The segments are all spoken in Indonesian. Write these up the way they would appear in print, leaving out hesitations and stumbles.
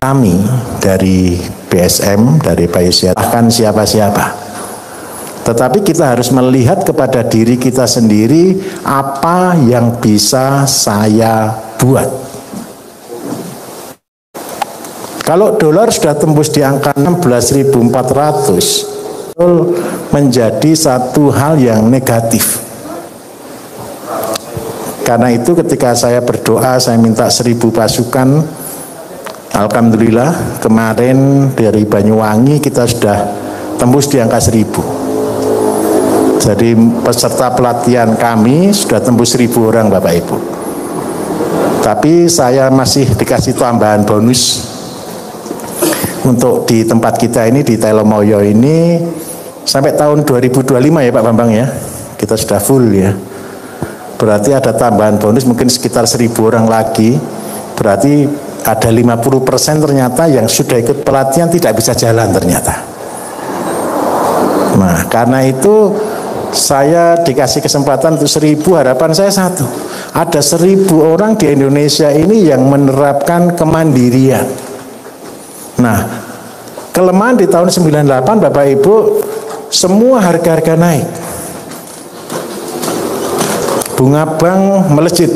kami dari BSM, dari Pak Yusyad, bahkan siapa-siapa. Tetapi kita harus melihat kepada diri kita sendiri, apa yang bisa saya buat. Kalau dolar sudah tembus di angka 16.400, menjadi satu hal yang negatif. Karena itu ketika saya berdoa, saya minta 1.000 pasukan. Alhamdulillah kemarin dari Banyuwangi kita sudah tembus di angka 1.000. Jadi peserta pelatihan kami sudah tembus 1.000 orang Bapak Ibu. Tapi saya masih dikasih tambahan bonus untuk di tempat kita ini, di Telomoyo ini, sampai tahun 2025 ya Pak Bambang ya. Kita sudah full ya. Berarti ada tambahan bonus mungkin sekitar 1.000 orang lagi. Berarti ada 50% ternyata yang sudah ikut pelatihan tidak bisa jalan ternyata. Nah karena itu saya dikasih kesempatan untuk 1.000, harapan saya satu, ada 1.000 orang di Indonesia ini yang menerapkan kemandirian. Nah, kelemahan di tahun 98 Bapak Ibu, semua harga-harga naik. Bunga bank melejit.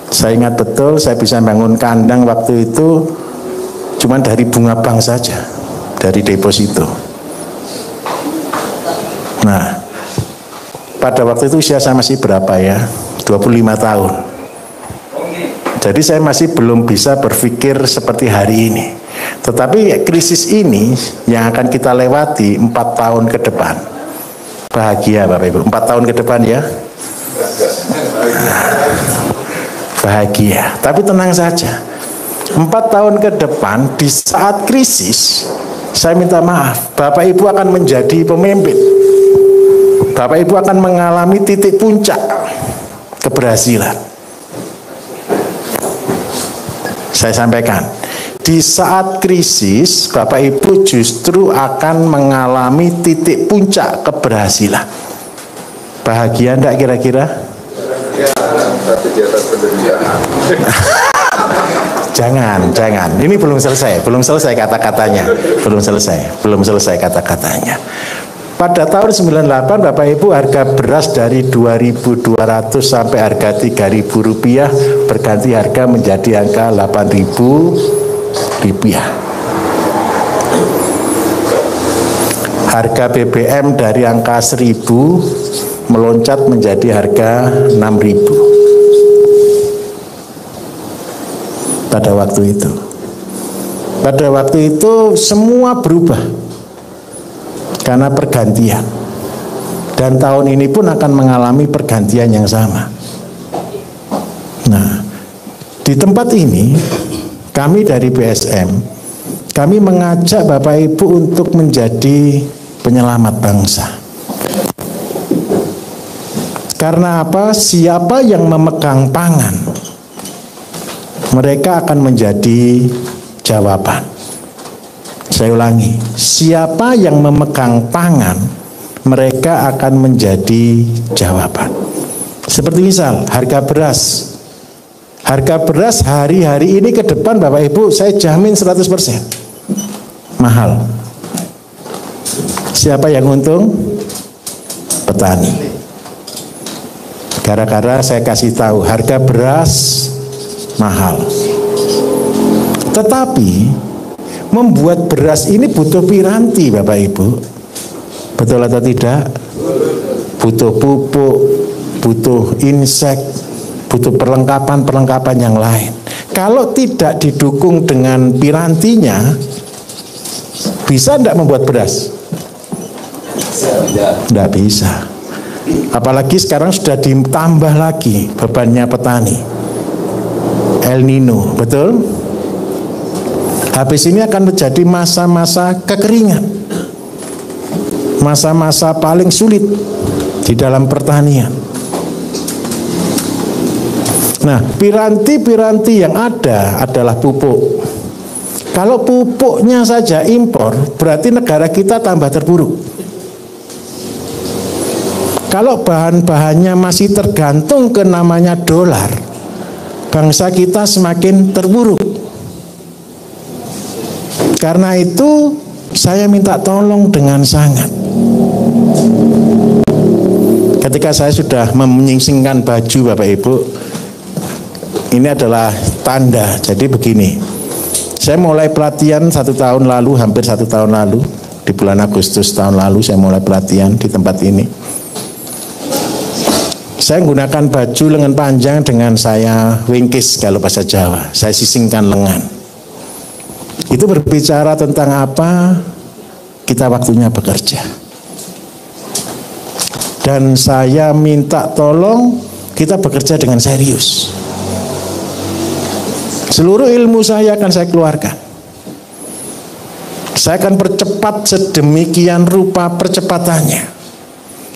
Saya ingat betul, saya bisa bangun kandang waktu itu cuma dari bunga bank saja, dari deposito. Nah, pada waktu itu usia saya masih berapa ya? 25 tahun. Jadi saya masih belum bisa berpikir seperti hari ini. Tetapi krisis ini yang akan kita lewati 4 tahun ke depan. Bahagia Bapak Ibu, 4 tahun ke depan ya. Bahagia, tapi tenang saja. 4 tahun ke depan di saat krisis, saya minta maaf, Bapak Ibu akan menjadi pemimpin. Bapak Ibu akan mengalami titik puncak keberhasilan. Saya sampaikan, di saat krisis Bapak Ibu justru akan mengalami titik puncak keberhasilan. Bahagia enggak kira-kira? Jangan. Ini belum selesai kata-katanya. Belum selesai kata-katanya. Pada tahun 98 Bapak Ibu harga beras dari 2.200 sampai harga 3.000 rupiah berganti harga menjadi angka 8.000 rupiah. Harga BBM dari angka 1.000 meloncat menjadi harga 6.000. Pada waktu itu semua berubah karena pergantian, dan tahun ini pun akan mengalami pergantian yang sama. Nah, di tempat ini kami dari BSM, kami mengajak Bapak Ibu untuk menjadi penyelamat bangsa. Karena apa? Siapa yang memegang pangan, mereka akan menjadi jawaban. Saya ulangi, siapa yang memegang pangan, mereka akan menjadi jawaban. Seperti misal harga beras. Harga beras hari-hari ini ke depan Bapak Ibu saya jamin 100% mahal. Siapa yang untung? Petani. Gara-gara saya kasih tahu harga beras mahal. Tetapi membuat beras ini butuh piranti Bapak Ibu. Betul atau tidak? Butuh pupuk, butuh insek, butuh perlengkapan yang lain. Kalau tidak didukung dengan pirantinya, bisa tidak membuat beras? Tidak bisa. Apalagi sekarang sudah ditambah lagi bebannya petani. El Nino, betul? Habis ini akan terjadi masa-masa kekeringan, masa-masa paling sulit di dalam pertanian. Nah, piranti-piranti yang ada adalah pupuk. Kalau pupuknya saja impor, berarti negara kita tambah terpuruk. Kalau bahan-bahannya masih tergantung ke namanya dolar, bangsa kita semakin terpuruk. Karena itu saya minta tolong dengan sangat. Ketika saya sudah menyingsingkan baju Bapak Ibu, ini adalah tanda. Jadi begini, saya mulai pelatihan 1 tahun lalu, hampir 1 tahun lalu, di bulan Agustus tahun lalu saya mulai pelatihan di tempat ini. Saya menggunakan baju lengan panjang dengan saya wingkis kalau bahasa Jawa, saya sisingkan lengan. Itu berbicara tentang apa? Kita waktunya bekerja. Dan saya minta tolong kita bekerja dengan serius. Seluruh ilmu saya akan saya keluarkan. Saya akan percepat sedemikian rupa percepatannya.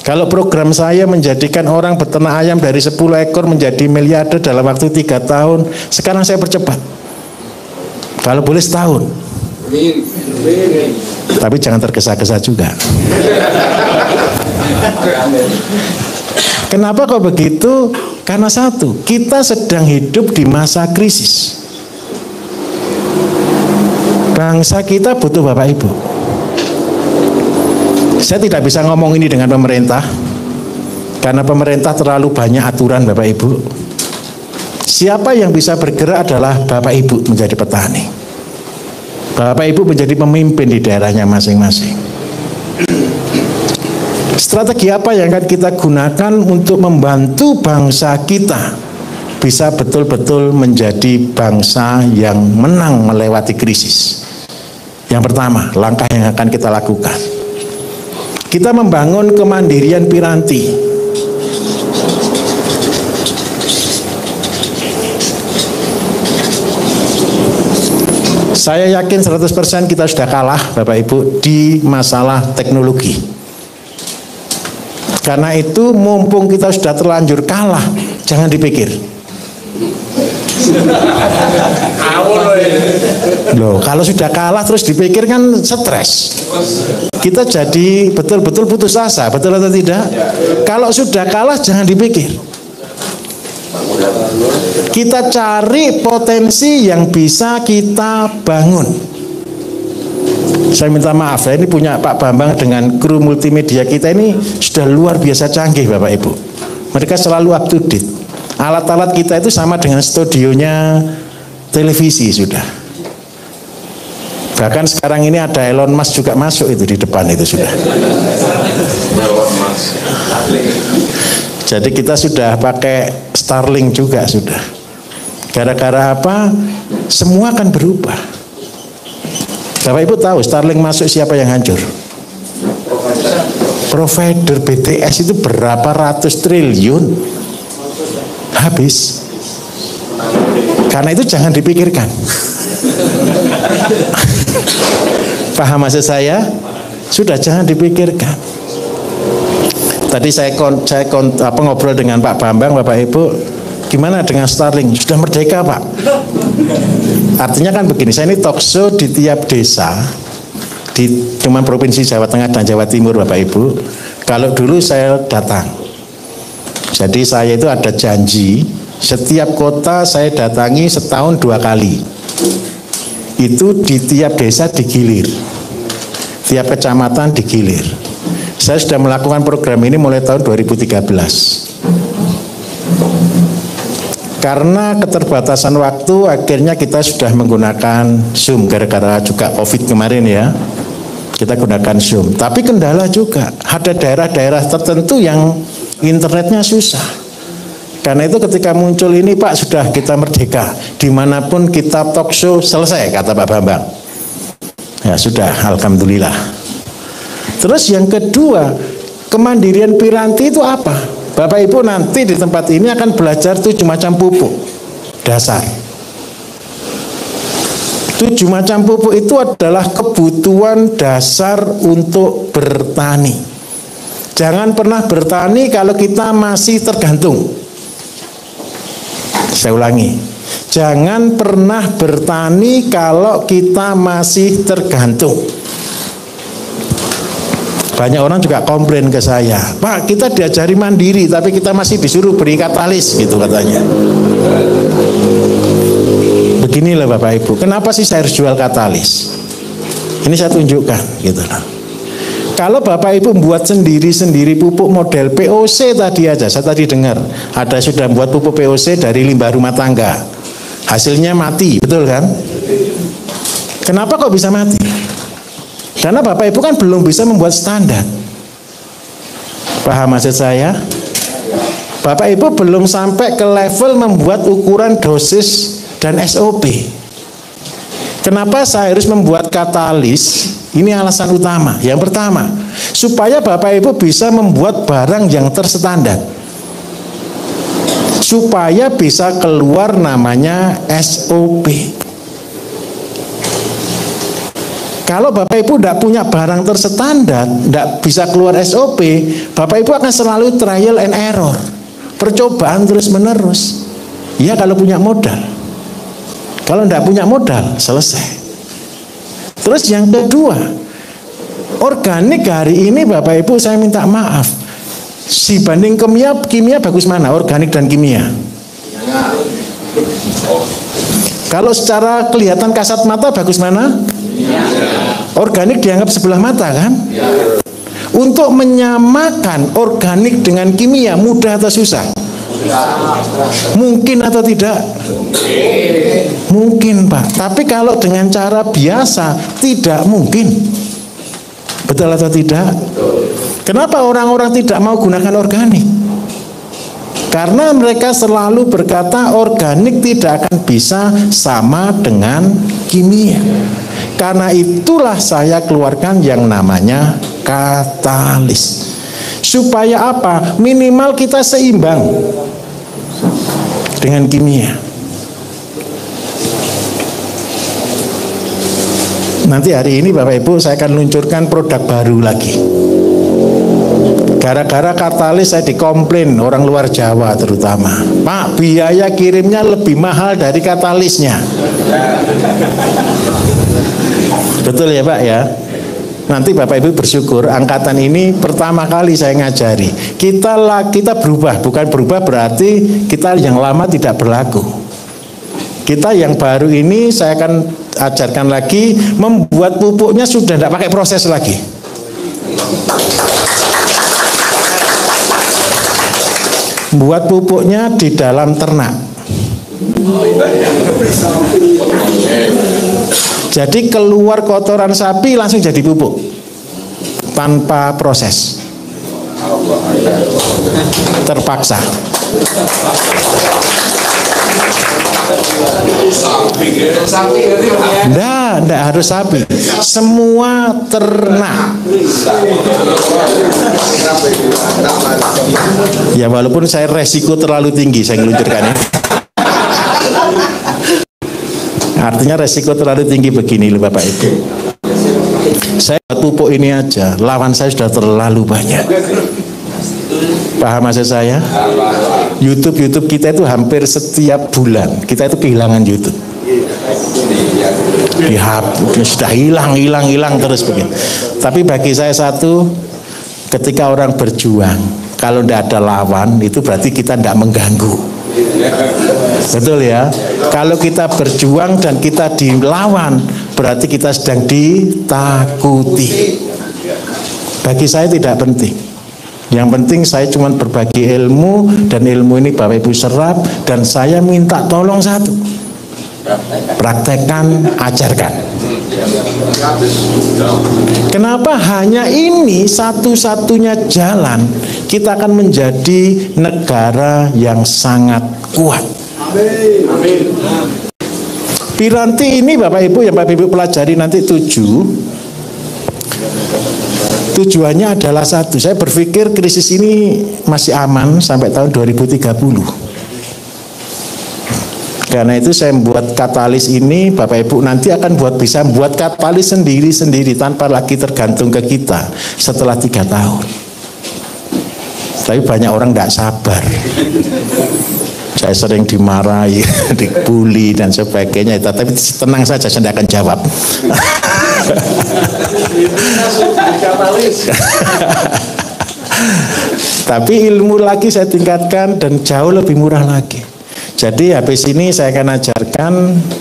Kalau program saya menjadikan orang beternak ayam dari 10 ekor menjadi miliarder dalam waktu 3 tahun, sekarang saya percepat. Kalau boleh setahun. Tapi jangan tergesa-gesa juga. Kenapa kok begitu? Karena satu, kita sedang hidup di masa krisis. Bangsa kita butuh Bapak Ibu. Saya tidak bisa ngomong ini dengan pemerintah, karena pemerintah terlalu banyak aturan Bapak Ibu. Siapa yang bisa bergerak adalah Bapak Ibu menjadi petani. Bapak Ibu menjadi pemimpin di daerahnya masing-masing. Strategi apa yang akan kita gunakan untuk membantu bangsa kita bisa betul-betul menjadi bangsa yang menang melewati krisis? Yang pertama, langkah yang akan kita lakukan, kita membangun kemandirian piranti. Saya yakin 100% kita sudah kalah Bapak Ibu di masalah teknologi. Karena itu mumpung kita sudah terlanjur kalah, jangan dipikir. Loh, kalau sudah kalah terus dipikir kan stres. Kita jadi betul-betul putus asa, betul atau tidak? Kalau sudah kalah jangan dipikir. Kita cari potensi yang bisa kita bangun. Saya minta maaf ya, ini punya Pak Bambang dengan kru multimedia kita ini sudah luar biasa canggih Bapak Ibu. Mereka selalu up to date. Alat-alat kita itu sama dengan studionya televisi sudah. Bahkan sekarang ini ada Elon Musk juga masuk itu di depan itu sudah. Jadi kita sudah pakai Starlink juga sudah. Gara-gara apa? Semua akan berubah. Bapak Ibu tahu Starlink masuk siapa yang hancur? Provider BTS itu berapa ratus triliun habis. Karena itu jangan dipikirkan. Paham maksud saya? Sudah jangan dipikirkan. Tadi saya ngobrol dengan Pak Bambang, Bapak Ibu, gimana dengan Starlink? Sudah merdeka Pak? Artinya kan begini, saya ini talk show di tiap desa, di cuman provinsi Jawa Tengah dan Jawa Timur Bapak Ibu. Kalau dulu saya datang, jadi saya itu ada janji, setiap kota saya datangi setahun 2 kali. Itu di tiap desa digilir, tiap kecamatan digilir. Saya sudah melakukan program ini mulai tahun 2013. Karena keterbatasan waktu, akhirnya kita sudah menggunakan Zoom. Gara-gara juga COVID kemarin ya, kita gunakan Zoom. Tapi kendala juga, ada daerah-daerah tertentu yang internetnya susah. Karena itu ketika muncul ini, Pak, sudah kita merdeka. Dimanapun kita talk show selesai, kata Pak Bambang. Ya sudah, alhamdulillah. Terus yang kedua, kemandirian piranti itu apa? Bapak Ibu nanti di tempat ini akan belajar 7 macam pupuk dasar. 7 macam pupuk itu adalah kebutuhan dasar untuk bertani. Jangan pernah bertani kalau kita masih tergantung. Saya ulangi, jangan pernah bertani kalau kita masih tergantung. Banyak orang juga komplain ke saya, Pak, kita diajari mandiri tapi kita masih disuruh beri katalis gitu katanya. Beginilah Bapak Ibu, kenapa sih saya harus jual katalis? Ini saya tunjukkan gitu loh. Kalau Bapak Ibu membuat sendiri-sendiri pupuk model POC tadi aja, saya tadi dengar ada sudah membuat pupuk POC dari limbah rumah tangga, hasilnya mati, betul kan? Kenapa kok bisa mati? Karena Bapak Ibu kan belum bisa membuat standar. Paham maksud saya? Bapak Ibu belum sampai ke level membuat ukuran dosis dan SOP. Kenapa saya harus membuat katalis? Ini alasan utama. Yang pertama, supaya Bapak Ibu bisa membuat barang yang terstandar, supaya bisa keluar namanya SOP. Kalau Bapak Ibu tidak punya barang terstandar, tidak bisa keluar SOP, Bapak Ibu akan selalu trial and error, percobaan terus menerus. Ya kalau punya modal. Kalau tidak punya modal, selesai. Terus yang kedua, organik hari ini Bapak Ibu saya minta maaf, si banding kimia bagus mana, organik dan kimia? Kalau secara kelihatan kasat mata bagus mana? Organik dianggap sebelah mata kan? Untuk menyamakan organik dengan kimia mudah atau susah? Mungkin atau tidak? Mungkin Pak. Tapi kalau dengan cara biasa tidak mungkin. Betul atau tidak? Kenapa orang-orang tidak mau gunakan organik? Karena mereka selalu berkata organik tidak akan bisa sama dengan kimia. Karena itulah saya keluarkan yang namanya katalis. Supaya apa? Minimal kita seimbang dengan kimia. Nanti hari ini Bapak Ibu saya akan luncurkan produk baru lagi. Gara-gara katalis saya dikomplain orang luar Jawa terutama, Pak, biaya kirimnya lebih mahal dari katalisnya. Betul ya Pak ya? Nanti Bapak Ibu bersyukur angkatan ini pertama kali saya ngajari. Kita berubah, bukan berubah berarti kita yang lama tidak berlaku. Kita yang baru ini saya akan ajarkan lagi membuat pupuknya sudah tidak pakai proses lagi. Buat pupuknya di dalam ternak. Jadi keluar kotoran sapi langsung jadi pupuk tanpa proses. Terpaksa. Enggak harus sapi. Semua ternak. Ya walaupun saya resiko terlalu tinggi saya ngeluncurkannya. Artinya resiko terlalu tinggi begini loh Bapak Ibu. Saya pupuk ini aja, lawan saya sudah terlalu banyak. Paham maksud saya? YouTube kita itu hampir setiap bulan kita itu kehilangan YouTube. Sudah hilang terus begitu. Tapi bagi saya satu, ketika orang berjuang, kalau tidak ada lawan itu berarti kita tidak mengganggu. Betul ya? Kalau kita berjuang dan kita dilawan, berarti kita sedang ditakuti. Bagi saya tidak penting. Yang penting saya cuma berbagi ilmu, dan ilmu ini Bapak Ibu serap, dan saya minta tolong satu, praktekkan, ajarkan. Kenapa hanya ini satu-satunya jalan kita akan menjadi negara yang sangat kuat. Piranti ini Bapak Ibu yang Bapak Ibu pelajari nanti 7. Tujuannya adalah satu. Saya berpikir krisis ini masih aman sampai tahun 2030. Karena itu saya membuat katalis ini, Bapak Ibu nanti akan bisa membuat katalis sendiri-sendiri tanpa lagi tergantung ke kita setelah 3 tahun. Tapi banyak orang tidak sabar. Saya sering dimarahi, dibully dan sebagainya. Tapi tenang saja, saya tidak akan jawab. Tapi ilmu lagi saya tingkatkan dan jauh lebih murah lagi. Jadi habis ini saya akan ajarkan,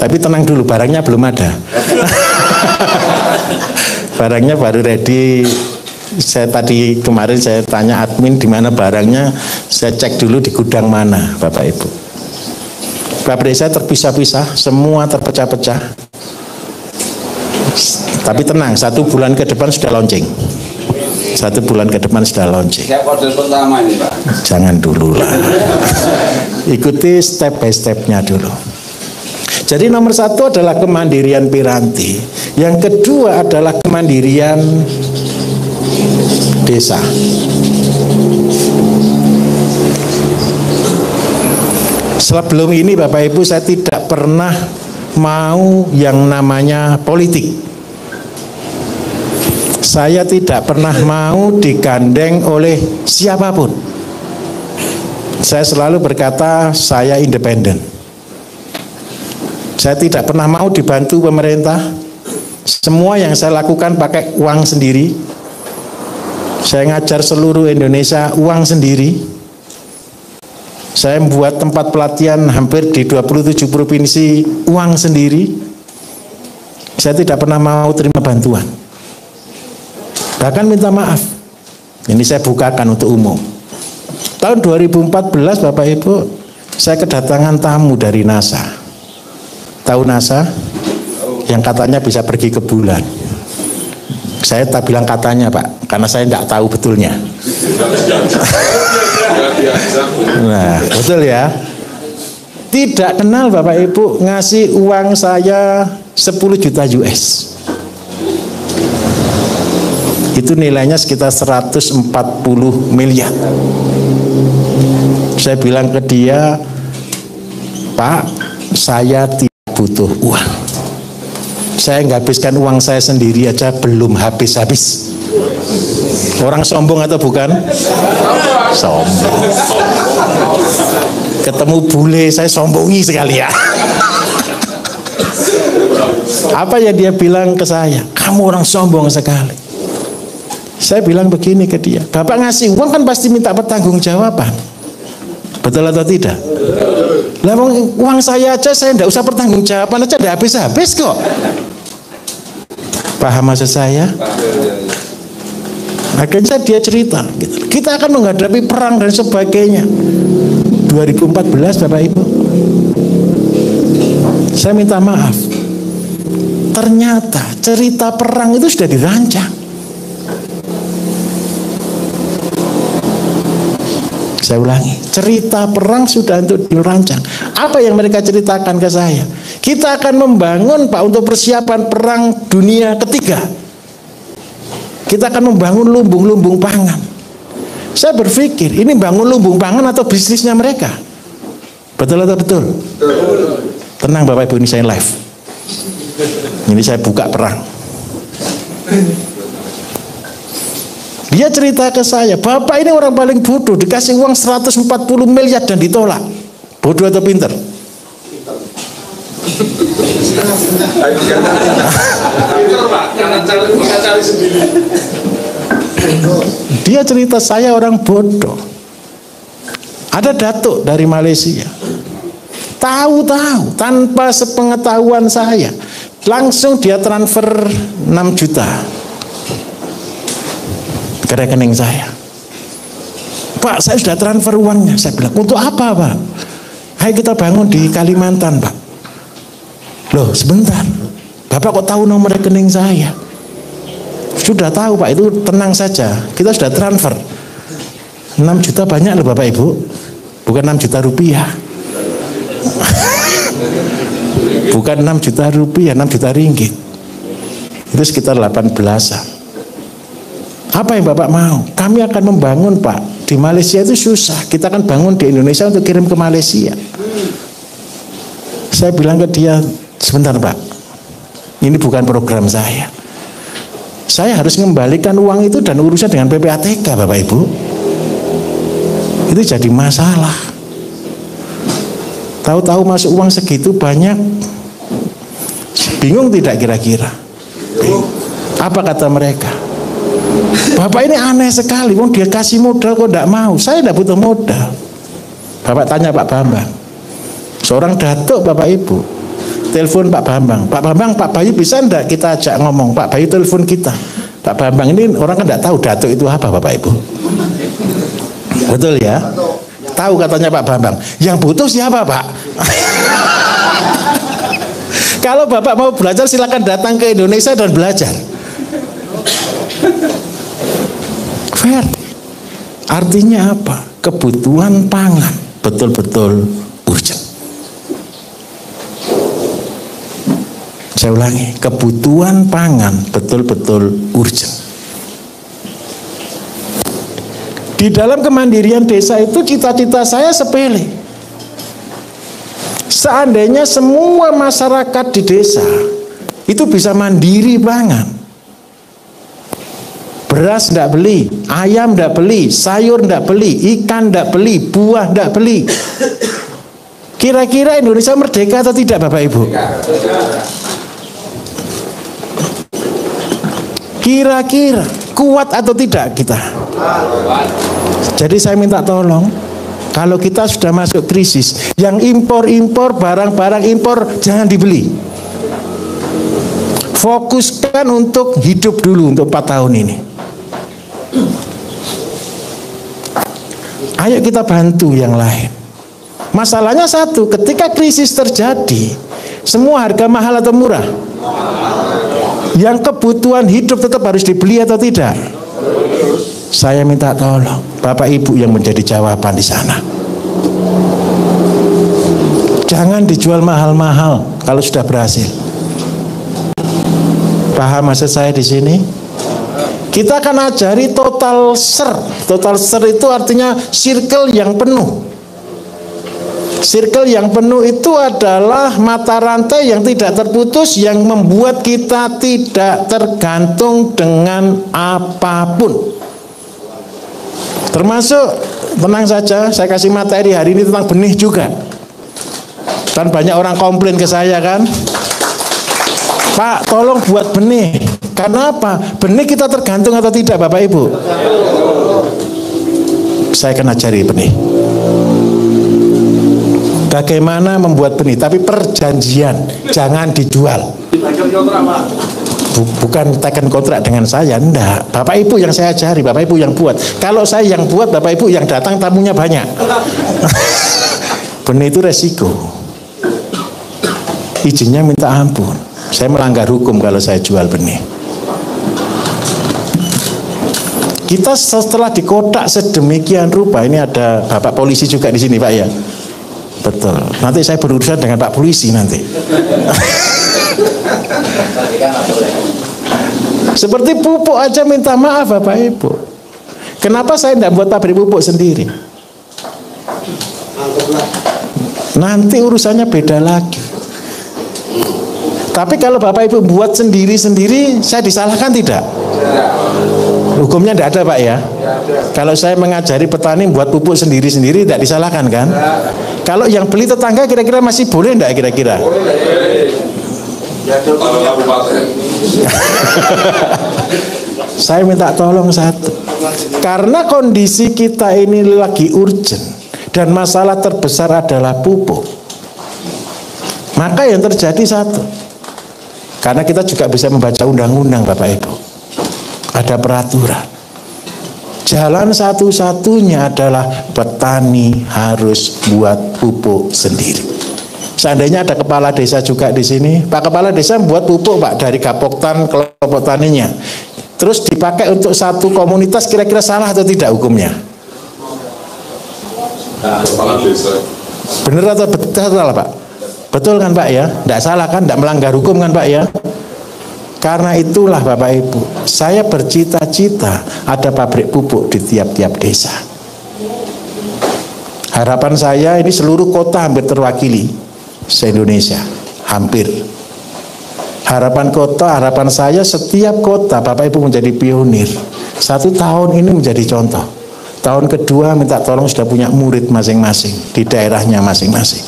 tapi tenang dulu, barangnya belum ada. Barangnya baru ready. Kemarin saya tanya admin di mana barangnya, saya cek dulu di gudang mana, Bapak Ibu. Pabrik saya terpisah-pisah, semua terpecah-pecah. Tapi tenang, 1 bulan ke depan sudah launching. 1 bulan ke depan sudah launching. Siap order pertama ini, Pak. Jangan dulu lah. Ikuti step by stepnya dulu. Jadi nomor 1 adalah kemandirian piranti. Yang kedua adalah kemandirian desa. Sebelum ini Bapak Ibu saya tidak pernah mau yang namanya politik. Saya tidak pernah mau digandeng oleh siapapun. Saya selalu berkata saya independen. Saya tidak pernah mau dibantu pemerintah. Semua yang saya lakukan pakai uang sendiri. Saya ngajar seluruh Indonesia uang sendiri. Saya membuat tempat pelatihan hampir di 27 provinsi uang sendiri. Saya tidak pernah mau terima bantuan. Bahkan minta maaf. Ini saya bukakan untuk umum. Tahun 2014 Bapak Ibu, saya kedatangan tamu dari NASA. Tahu NASA? Yang katanya bisa pergi ke bulan. Saya tak bilang katanya Pak, karena saya tidak tahu betulnya. Nah, betul ya. Tidak kenal Bapak Ibu, ngasih uang saya 10 juta US. Itu nilainya sekitar 140 miliar. Saya bilang ke dia, Pak, saya tidak butuh uang. Saya menghabiskan uang saya sendiri aja belum habis-habis. Orang sombong atau bukan? Sombong. Ketemu bule saya sombongi sekali ya. Apa yang dia bilang ke saya? Kamu orang sombong sekali. Saya bilang begini ke dia, Bapak ngasih uang kan pasti minta pertanggungjawaban. Betul atau tidak? Lah uang saya aja saya tidak usah pertanggungjawaban aja, tidak habis-habis kok. Paham maksud saya? Akhirnya dia cerita, gitu. Kita akan menghadapi perang dan sebagainya. 2014 Bapak Ibu, saya minta maaf. Ternyata cerita perang itu sudah dirancang. Saya ulangi, cerita perang sudah untuk dirancang. Apa yang mereka ceritakan ke saya? Kita akan membangun Pak untuk persiapan perang dunia ketiga. Kita akan membangun lumbung-lumbung pangan. Saya berpikir ini bangun lumbung pangan atau bisnisnya mereka? Betul atau betul? Tenang Bapak Ibu, ini saya live. Ini saya buka perang. Dia cerita ke saya, Bapak ini orang paling bodoh, dikasih uang 140 miliar dan ditolak. Bodoh atau pinter? Dia cerita saya orang bodoh. Ada datuk dari Malaysia, tahu-tahu tanpa sepengetahuan saya, langsung dia transfer 6 juta ke rekening saya. Pak, saya sudah transfer uangnya. Saya bilang, untuk apa Pak? Ayo kita bangun di Kalimantan Pak. Loh sebentar, Bapak kok tahu nomor rekening saya? Sudah tahu Pak, itu tenang saja, kita sudah transfer 6 juta banyak loh Bapak Ibu. Bukan 6 juta rupiah. Bukan 6 juta rupiah, 6 juta ringgit. Itu sekitar 18-an. Apa yang Bapak mau? Kami akan membangun Pak. Di Malaysia itu susah. Kita akan bangun di Indonesia untuk kirim ke Malaysia. Saya bilang ke dia, sebentar Pak, ini bukan program saya. Saya harus mengembalikan uang itu dan urusan dengan PPATK Bapak Ibu. Itu jadi masalah. Tahu-tahu masuk uang segitu banyak. Bingung tidak kira-kira? Apa kata mereka? Bapak ini aneh sekali, wong dia kasih modal kok tidak mau. Saya tidak butuh modal. Bapak tanya Pak Bambang, seorang datuk Bapak Ibu, telepon Pak Bambang, Pak Bambang, Pak Bayu bisa enggak kita ajak ngomong? Pak Bayu telepon kita, Pak Bambang ini orang kan tidak tahu datuk itu apa, Bapak Ibu. Betul ya? Tahu katanya Pak Bambang. Yang butuh siapa, Pak? Kalau Bapak mau belajar silakan datang ke Indonesia dan belajar. Fair. Artinya apa? Kebutuhan pangan betul-betul urgent. Saya ulangi, kebutuhan pangan betul-betul urgent. Di dalam kemandirian desa itu cita-cita saya sepele. Seandainya semua masyarakat di desa itu bisa mandiri pangan, beras tidak beli, ayam tidak beli, sayur tidak beli, ikan tidak beli, buah tidak beli, kira-kira Indonesia merdeka atau tidak, Bapak Ibu? Kira-kira kuat atau tidak kita? Jadi saya minta tolong, kalau kita sudah masuk krisis, yang impor-impor, barang-barang impor jangan dibeli. Fokuskan untuk hidup dulu untuk 4 tahun ini. Ayo kita bantu yang lain. Masalahnya satu, ketika krisis terjadi, semua harga mahal atau murah? Yang kebutuhan hidup tetap harus dibeli atau tidak? Saya minta tolong Bapak Ibu yang menjadi jawaban di sana. Jangan dijual mahal-mahal kalau sudah berhasil. Paham maksud saya di sini? Kita akan ajari total ser. Total ser itu artinya circle yang penuh. Circle yang penuh itu adalah mata rantai yang tidak terputus, yang membuat kita tidak tergantung dengan apapun. Termasuk, tenang saja, saya kasih materi hari ini tentang benih juga. Kan banyak orang komplain ke saya kan, Pak tolong buat benih. Karena apa? Benih kita tergantung atau tidak, Bapak Ibu? Saya akan ajari benih. Bagaimana membuat benih, tapi perjanjian, jangan dijual. Bukan teken kontrak dengan saya, enggak. Bapak Ibu yang saya ajari, Bapak Ibu yang buat. Kalau saya yang buat, Bapak Ibu yang datang tamunya banyak. Benih itu resiko. Izinnya minta ampun. Saya melanggar hukum kalau saya jual benih. Kita setelah dikotak sedemikian rupa, ini ada Bapak polisi juga di sini, Pak ya. Betul. Nanti saya berurusan dengan Pak polisi nanti. Seperti pupuk aja minta maaf, Bapak Ibu. Kenapa saya tidak buat pabrik pupuk sendiri? Nanti urusannya beda lagi. Tapi kalau Bapak Ibu buat sendiri-sendiri, saya disalahkan tidak? Hukumnya tidak ada, Pak ya. Kalau saya mengajari petani buat pupuk sendiri-sendiri, tidak disalahkan kan? Kalau yang beli tetangga kira-kira masih boleh tidak kira-kira? Saya minta tolong satu, karena kondisi kita ini lagi urgent dan masalah terbesar adalah pupuk, maka yang terjadi satu, karena kita juga bisa membaca undang-undang, Bapak Ibu, ada peraturan. Jalan satu-satunya adalah petani harus buat pupuk sendiri. Seandainya ada kepala desa juga di sini, Pak Kepala Desa buat pupuk, Pak, dari Gapoktan kelompok taninya. Terus dipakai untuk satu komunitas, kira-kira salah atau tidak hukumnya? Kepala desa. Benar atau salah, Pak? Betul kan, Pak ya? Tidak salah kan? Tidak melanggar hukum kan, Pak ya? Karena itulah Bapak Ibu, saya bercita-cita ada pabrik pupuk di tiap-tiap desa. Harapan saya ini seluruh kota hampir terwakili se-Indonesia, hampir. Harapan kota, harapan saya setiap kota Bapak Ibu menjadi pionir. 1 tahun ini menjadi contoh. Tahun kedua minta tolong sudah punya murid masing-masing di daerahnya masing-masing.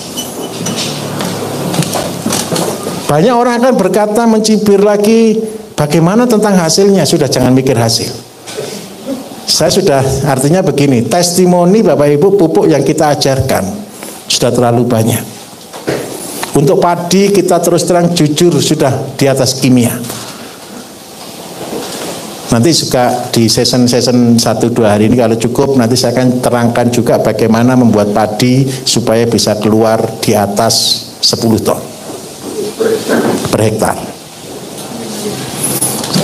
Banyak orang akan berkata, mencibir lagi, bagaimana tentang hasilnya? Sudah, jangan mikir hasil. Saya sudah, artinya begini, testimoni Bapak Ibu pupuk yang kita ajarkan sudah terlalu banyak. Untuk padi kita terus terang jujur sudah di atas kimia. Nanti juga di session-session 1-2 hari ini kalau cukup, nanti saya akan terangkan juga bagaimana membuat padi supaya bisa keluar di atas 10 ton per hektar.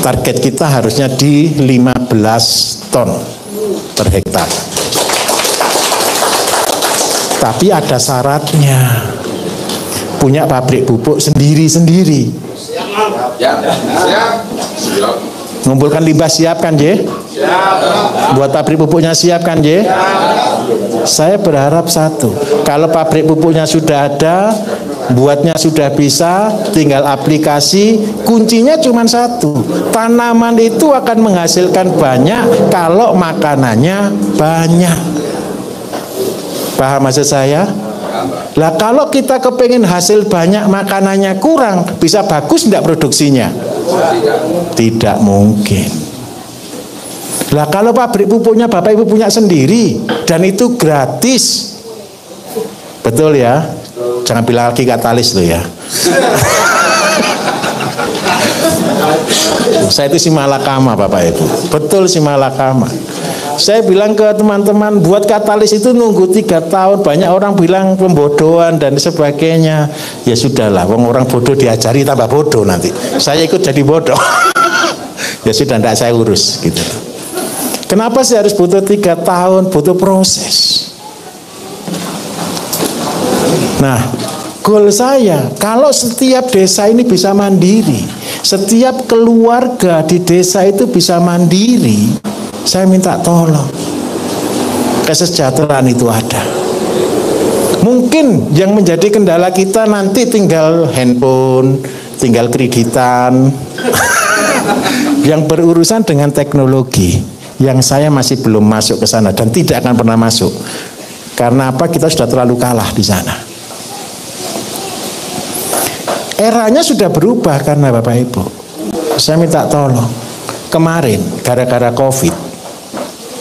Target kita harusnya di 15 ton per hektar. Tapi ada syaratnya. Punya pabrik pupuk sendiri-sendiri. Ngumpulkan limbah siap kan, J? Buat pabrik pupuknya siap kan, J? Saya berharap satu, kalau pabrik pupuknya sudah ada, buatnya sudah bisa, tinggal aplikasi, kuncinya cuma satu. Tanaman itu akan menghasilkan banyak kalau makanannya banyak. Paham maksud saya? Lah kalau kita kepengen hasil banyak makanannya kurang, bisa bagus enggak produksinya? Tidak mungkin. Lah kalau pabrik pupuknya Bapak Ibu punya sendiri dan itu gratis, betul ya? Jangan bilang lagi katalis loh ya. Saya itu si malakama Bapak Ibu, betul si malakama. Saya bilang ke teman-teman, buat katalis itu nunggu 3 tahun. Banyak orang bilang pembodohan dan sebagainya. Ya sudahlah, orang bodoh diajari tambah bodoh nanti. Saya ikut jadi bodoh. Ya sudah, tidak saya urus gitu. Kenapa sih harus butuh 3 tahun? Butuh proses. Nah, goal saya, kalau setiap desa ini bisa mandiri, setiap keluarga di desa itu bisa mandiri, saya minta tolong, kesejahteraan itu ada. Mungkin yang menjadi kendala kita nanti tinggal handphone, tinggal kreditan, yang berurusan dengan teknologi, yang saya masih belum masuk ke sana dan tidak akan pernah masuk. Karena apa? Kita sudah terlalu kalah di sana. Eranya sudah berubah karena Bapak Ibu. Saya minta tolong. Kemarin gara-gara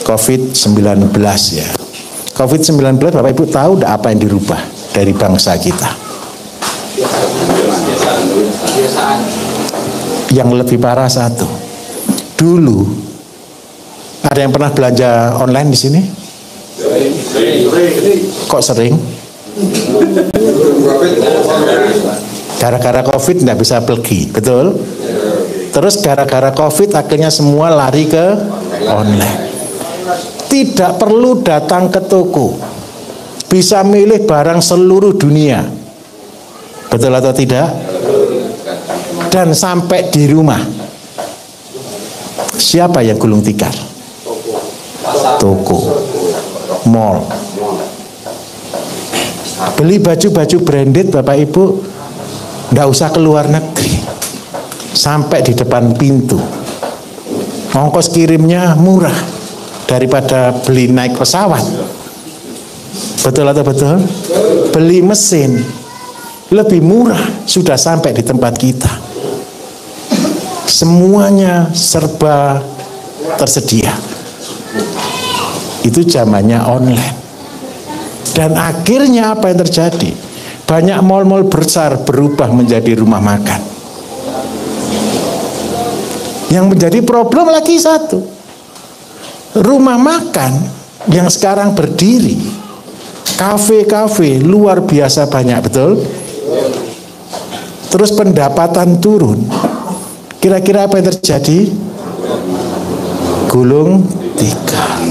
COVID-19 ya. COVID-19 Bapak Ibu tahu enggak apa yang dirubah dari bangsa kita? Yang lebih parah satu. Dulu ada yang pernah belanja online di sini? Kok sering? Gara-gara COVID enggak bisa pergi, betul? Terus gara-gara COVID akhirnya semua lari ke online. Tidak perlu datang ke toko, bisa milih barang seluruh dunia, betul atau tidak? Dan sampai di rumah. Siapa yang gulung tikar? Toko, mall. Beli baju-baju branded Bapak Ibu, nggak usah keluar negeri, sampai di depan pintu. Ongkos kirimnya murah daripada beli naik pesawat. Betul atau betul? Beli mesin lebih murah, sudah sampai di tempat kita. Semuanya serba tersedia. Itu zamannya online. Dan akhirnya apa yang terjadi? Banyak mal-mal besar berubah menjadi rumah makan. Yang menjadi problem lagi satu, rumah makan yang sekarang berdiri, kafe-kafe luar biasa banyak, betul? Terus pendapatan turun. Kira-kira apa yang terjadi? Gulung tikar.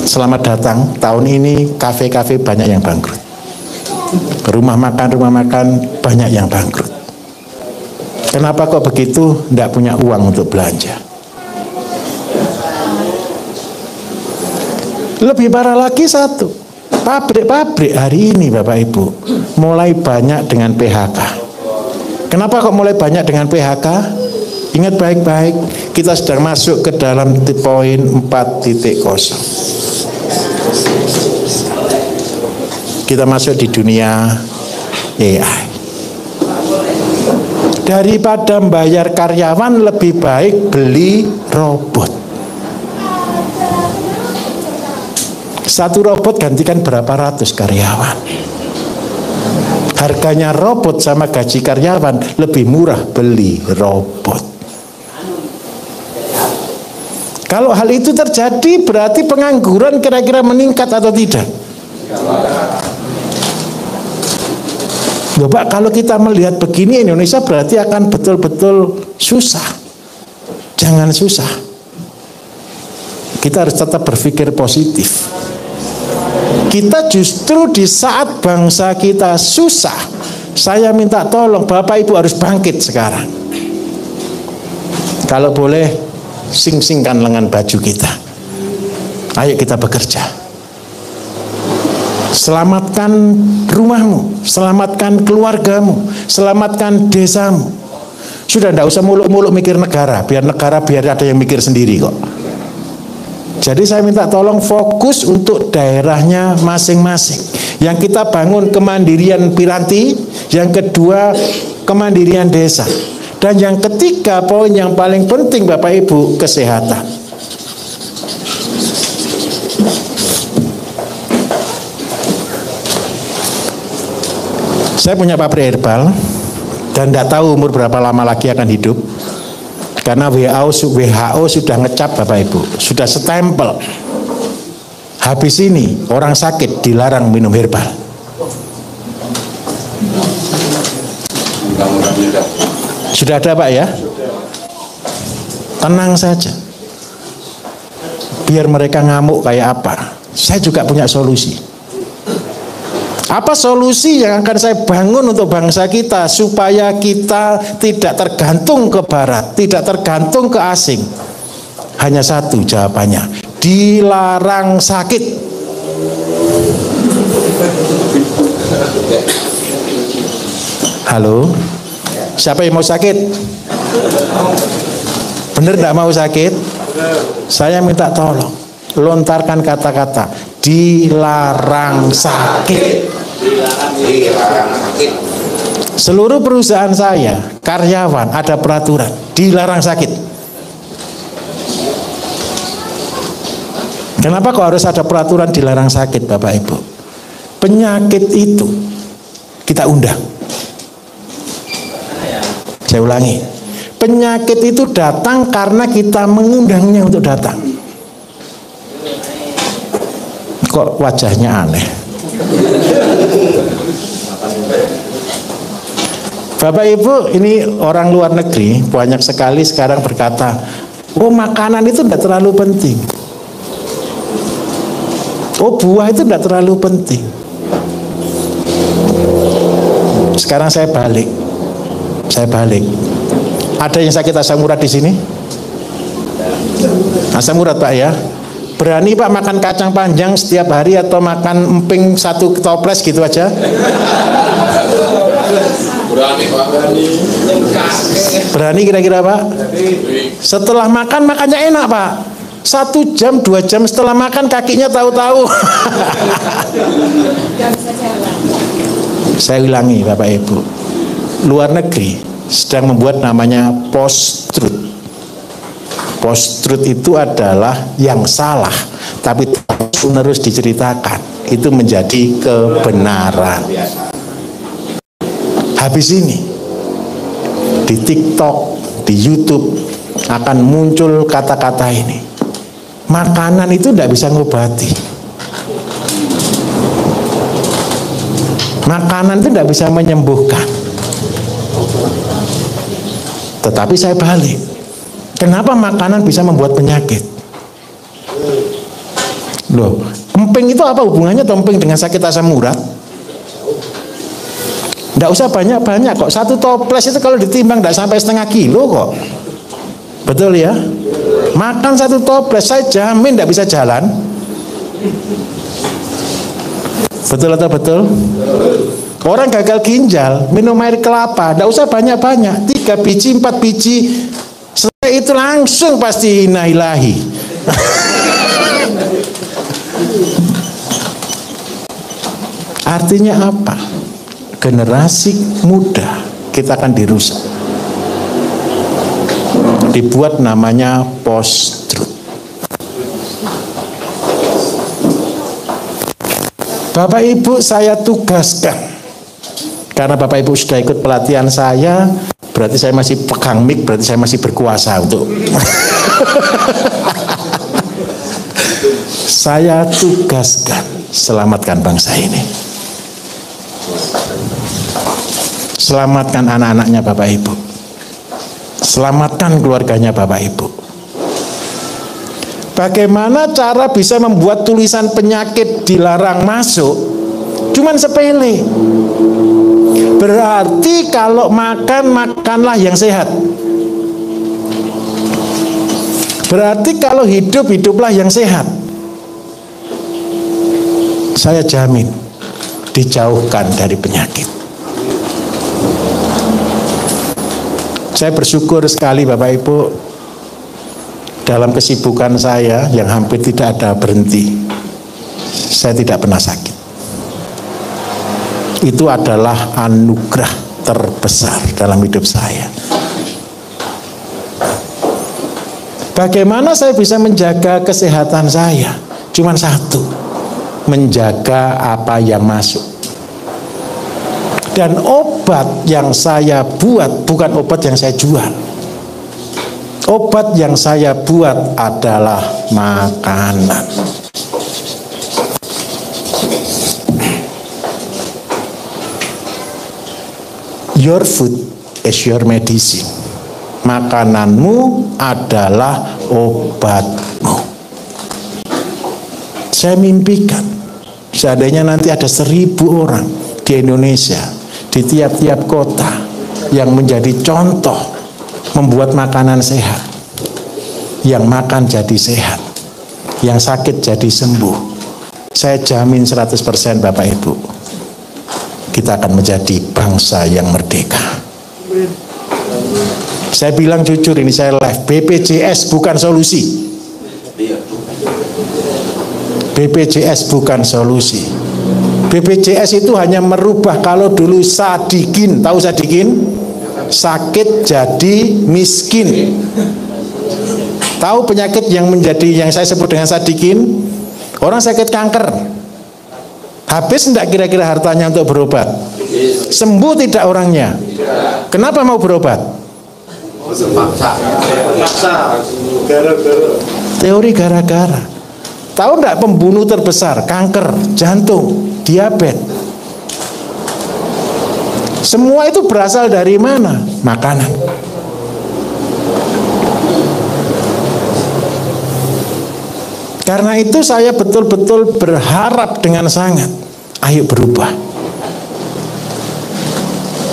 Selamat datang, tahun ini kafe-kafe banyak yang bangkrut. Rumah makan banyak yang bangkrut. Kenapa kok begitu? Tidak punya uang untuk belanja. Lebih parah lagi satu, pabrik-pabrik hari ini Bapak Ibu mulai banyak dengan PHK. Kenapa kok mulai banyak dengan PHK? Ingat baik-baik, kita sedang masuk ke dalam poin 4.0. Kita masuk di dunia AI. Daripada membayar karyawan, lebih baik beli robot. Satu robot gantikan berapa ratus karyawan. Harganya robot sama gaji karyawan lebih murah beli robot. Kalau hal itu terjadi berarti pengangguran kira-kira meningkat atau tidak? Bapak, kalau kita melihat begini Indonesia berarti akan betul-betul susah. Jangan susah. Kita harus tetap berpikir positif. Kita justru di saat bangsa kita susah, saya minta tolong Bapak Ibu harus bangkit sekarang. Kalau boleh, sing-singkan lengan baju kita. Ayo kita bekerja. Selamatkan rumahmu, selamatkan keluargamu, selamatkan desamu. Sudah tidak usah muluk-muluk mikir negara, biar ada yang mikir sendiri kok. Jadi saya minta tolong fokus untuk daerahnya masing-masing. Yang kita bangun kemandirian piranti, yang kedua kemandirian desa. Dan yang ketiga, poin yang paling penting Bapak Ibu, kesehatan. Saya punya pabrik herbal dan tidak tahu umur berapa lama lagi akan hidup. Karena WHO sudah ngecap Bapak Ibu, sudah stempel. Habis ini orang sakit dilarang minum herbal. Sudah ada Pak ya? Tenang saja. Biar mereka ngamuk kayak apa, saya juga punya solusi. Apa solusi yang akan saya bangun untuk bangsa kita supaya kita tidak tergantung ke barat, tidak tergantung ke asing? Hanya satu jawabannya, dilarang sakit. Halo, siapa yang mau sakit? Bener tidak mau sakit? Saya minta tolong, lontarkan kata-kata dilarang sakit. Seluruh perusahaan saya, karyawan ada peraturan dilarang sakit. Kenapa kok harus ada peraturan dilarang sakit Bapak Ibu? Penyakit itu kita undang. Saya ulangi, penyakit itu datang karena kita mengundangnya untuk datang. Kok wajahnya aneh? Bapak Ibu, ini orang luar negeri banyak sekali sekarang berkata, oh makanan itu tidak terlalu penting, oh buah itu tidak terlalu penting. Sekarang saya balik. Ada yang sakit asam urat di sini? Asam urat Pak ya? Berani Pak makan kacang panjang setiap hari atau makan emping 1 toples gitu aja? Berani Pak. Berani kira-kira Pak? Setelah makan makannya enak Pak. 1 jam 2 jam setelah makan kakinya tahu-tahu. Saya ulangi Bapak Ibu, luar negeri sedang membuat namanya post-truth. Post-truth itu adalah yang salah tapi terus diceritakan, itu menjadi kebenaran. Habis ini di TikTok, di YouTube akan muncul kata-kata ini. Makanan itu tidak bisa ngobati. Makanan itu tidak bisa menyembuhkan. Tetapi saya balik. Kenapa makanan bisa membuat penyakit? Loh, emping itu apa hubungannya emping dengan sakit asam urat? Tidak usah banyak-banyak kok. 1 toples itu kalau ditimbang tidak sampai setengah kilo kok. Betul ya? Makan 1 toples saya jamin tidak bisa jalan. Betul atau betul? Orang gagal ginjal minum air kelapa, tidak usah banyak-banyak, 3 biji 4 biji, setelah itu langsung pasti inahilahi. Artinya apa? Generasi muda kita akan dirusak. Dibuat namanya post-truth. Bapak Ibu, saya tugaskan Karena Bapak Ibu sudah ikut pelatihan saya, berarti saya masih pegang mic, berarti saya masih berkuasa untuk saya tugaskan selamatkan bangsa ini. Selamatkan anak-anaknya Bapak Ibu. Selamatkan keluarganya Bapak Ibu. Bagaimana cara bisa membuat tulisan penyakit dilarang masuk? Cuman sepele. Berarti kalau makan, makanlah yang sehat. Berarti kalau hidup, hiduplah yang sehat. Saya jamin dijauhkan dari penyakit. Saya bersyukur sekali Bapak Ibu, dalam kesibukan saya yang hampir tidak ada berhenti, saya tidak pernah sakit. Itu adalah anugerah terbesar dalam hidup saya. Bagaimana saya bisa menjaga kesehatan saya? Cuman satu, menjaga apa yang masuk. Dan obat yang saya buat bukan obat yang saya jual. Obat yang saya buat adalah makanan. Your food is your medicine. Makananmu adalah obatmu. Saya mimpikan seandainya nanti ada 1.000 orang di Indonesia, di tiap-tiap kota yang menjadi contoh membuat makanan sehat, yang makan jadi sehat, yang sakit jadi sembuh. Saya jamin 100% Bapak Ibu, kita akan menjadi bangsa yang merdeka. Saya bilang jujur, ini saya live, BPJS bukan solusi. BPJS bukan solusi. BPJS itu hanya merubah, kalau dulu Sadikin, tahu Sadikin? Sakit jadi miskin. Tahu penyakit yang saya sebut dengan Sadikin? Orang sakit kanker, habis enggak kira-kira hartanya untuk berobat? Sembuh tidak orangnya? Kenapa mau berobat? Teori gara-gara. Tahu enggak pembunuh terbesar? Kanker, jantung, diabetes. Semua itu berasal dari mana? Makanan. Karena itu saya betul-betul berharap dengan sangat, ayo berubah.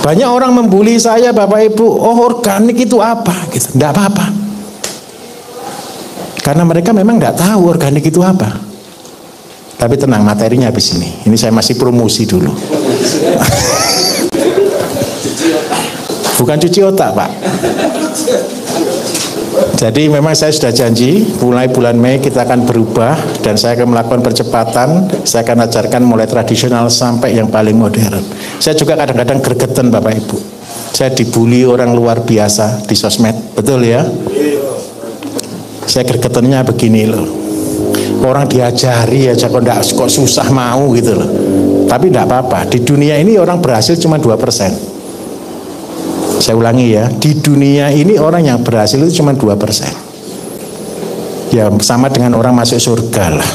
Banyak orang membuli saya, Bapak Ibu, oh organik itu apa? Gitu. Enggak apa-apa. Karena mereka memang enggak tahu organik itu apa. Tapi tenang, materinya habis ini. Ini saya masih promosi dulu. Bukan cuci otak, Pak. Jadi memang saya sudah janji mulai bulan Mei kita akan berubah, dan saya akan melakukan percepatan. Saya akan ajarkan mulai tradisional sampai yang paling modern. Saya juga kadang-kadang gregetan Bapak Ibu. Saya dibully orang luar biasa di sosmed, betul ya? Saya gregetannya begini loh. Orang diajari aja kok susah mau gitu loh. Tapi enggak apa-apa. Di dunia ini orang berhasil cuma 2%. Saya ulangi ya, di dunia ini orang yang berhasil itu cuma 2%. Ya sama dengan orang masuk surga lah.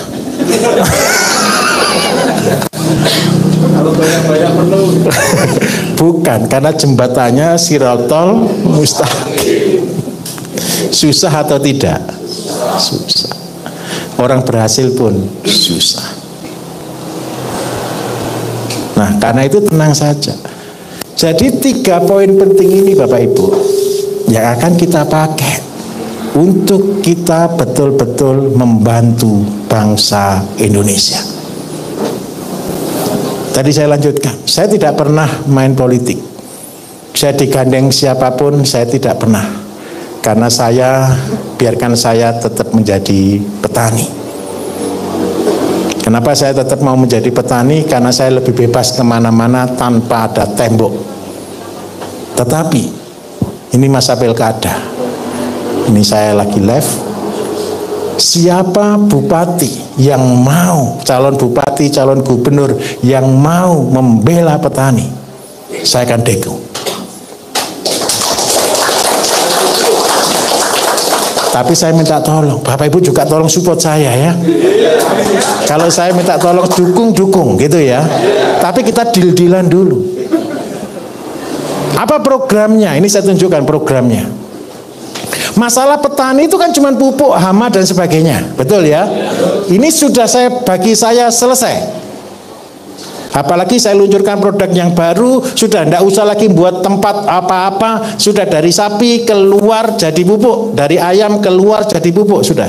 Kalau banyak-banyak penuh. Bukan, karena jembatannya Siratal Mustaqim. Susah atau tidak? Susah. Orang berhasil pun susah. Nah, karena itu tenang saja. Jadi 3 poin penting ini Bapak Ibu yang akan kita pakai untuk kita betul-betul membantu bangsa Indonesia. Tadi saya lanjutkan, saya tidak pernah main politik. Saya digandeng siapapun, saya tidak pernah. Karena biarkan saya tetap menjadi petani. Kenapa saya tetap mau menjadi petani? Karena saya lebih bebas kemana-mana tanpa ada tembok. Tetapi ini masa pilkada. Ini saya lagi live. Siapa bupati yang mau, calon bupati, calon gubernur yang mau membela petani, saya akan demo. Tapi saya minta tolong, Bapak Ibu juga tolong support saya ya. Kalau saya minta tolong dukung gitu ya. Tapi kita deal-dealan dulu. Apa programnya? Ini saya tunjukkan programnya. Masalah petani itu kan cuma pupuk, hama dan sebagainya. Betul ya? Ini sudah bagi saya selesai. Apalagi saya luncurkan produk yang baru, sudah tidak usah lagi buat tempat apa-apa, sudah dari sapi keluar jadi pupuk, dari ayam keluar jadi pupuk, sudah.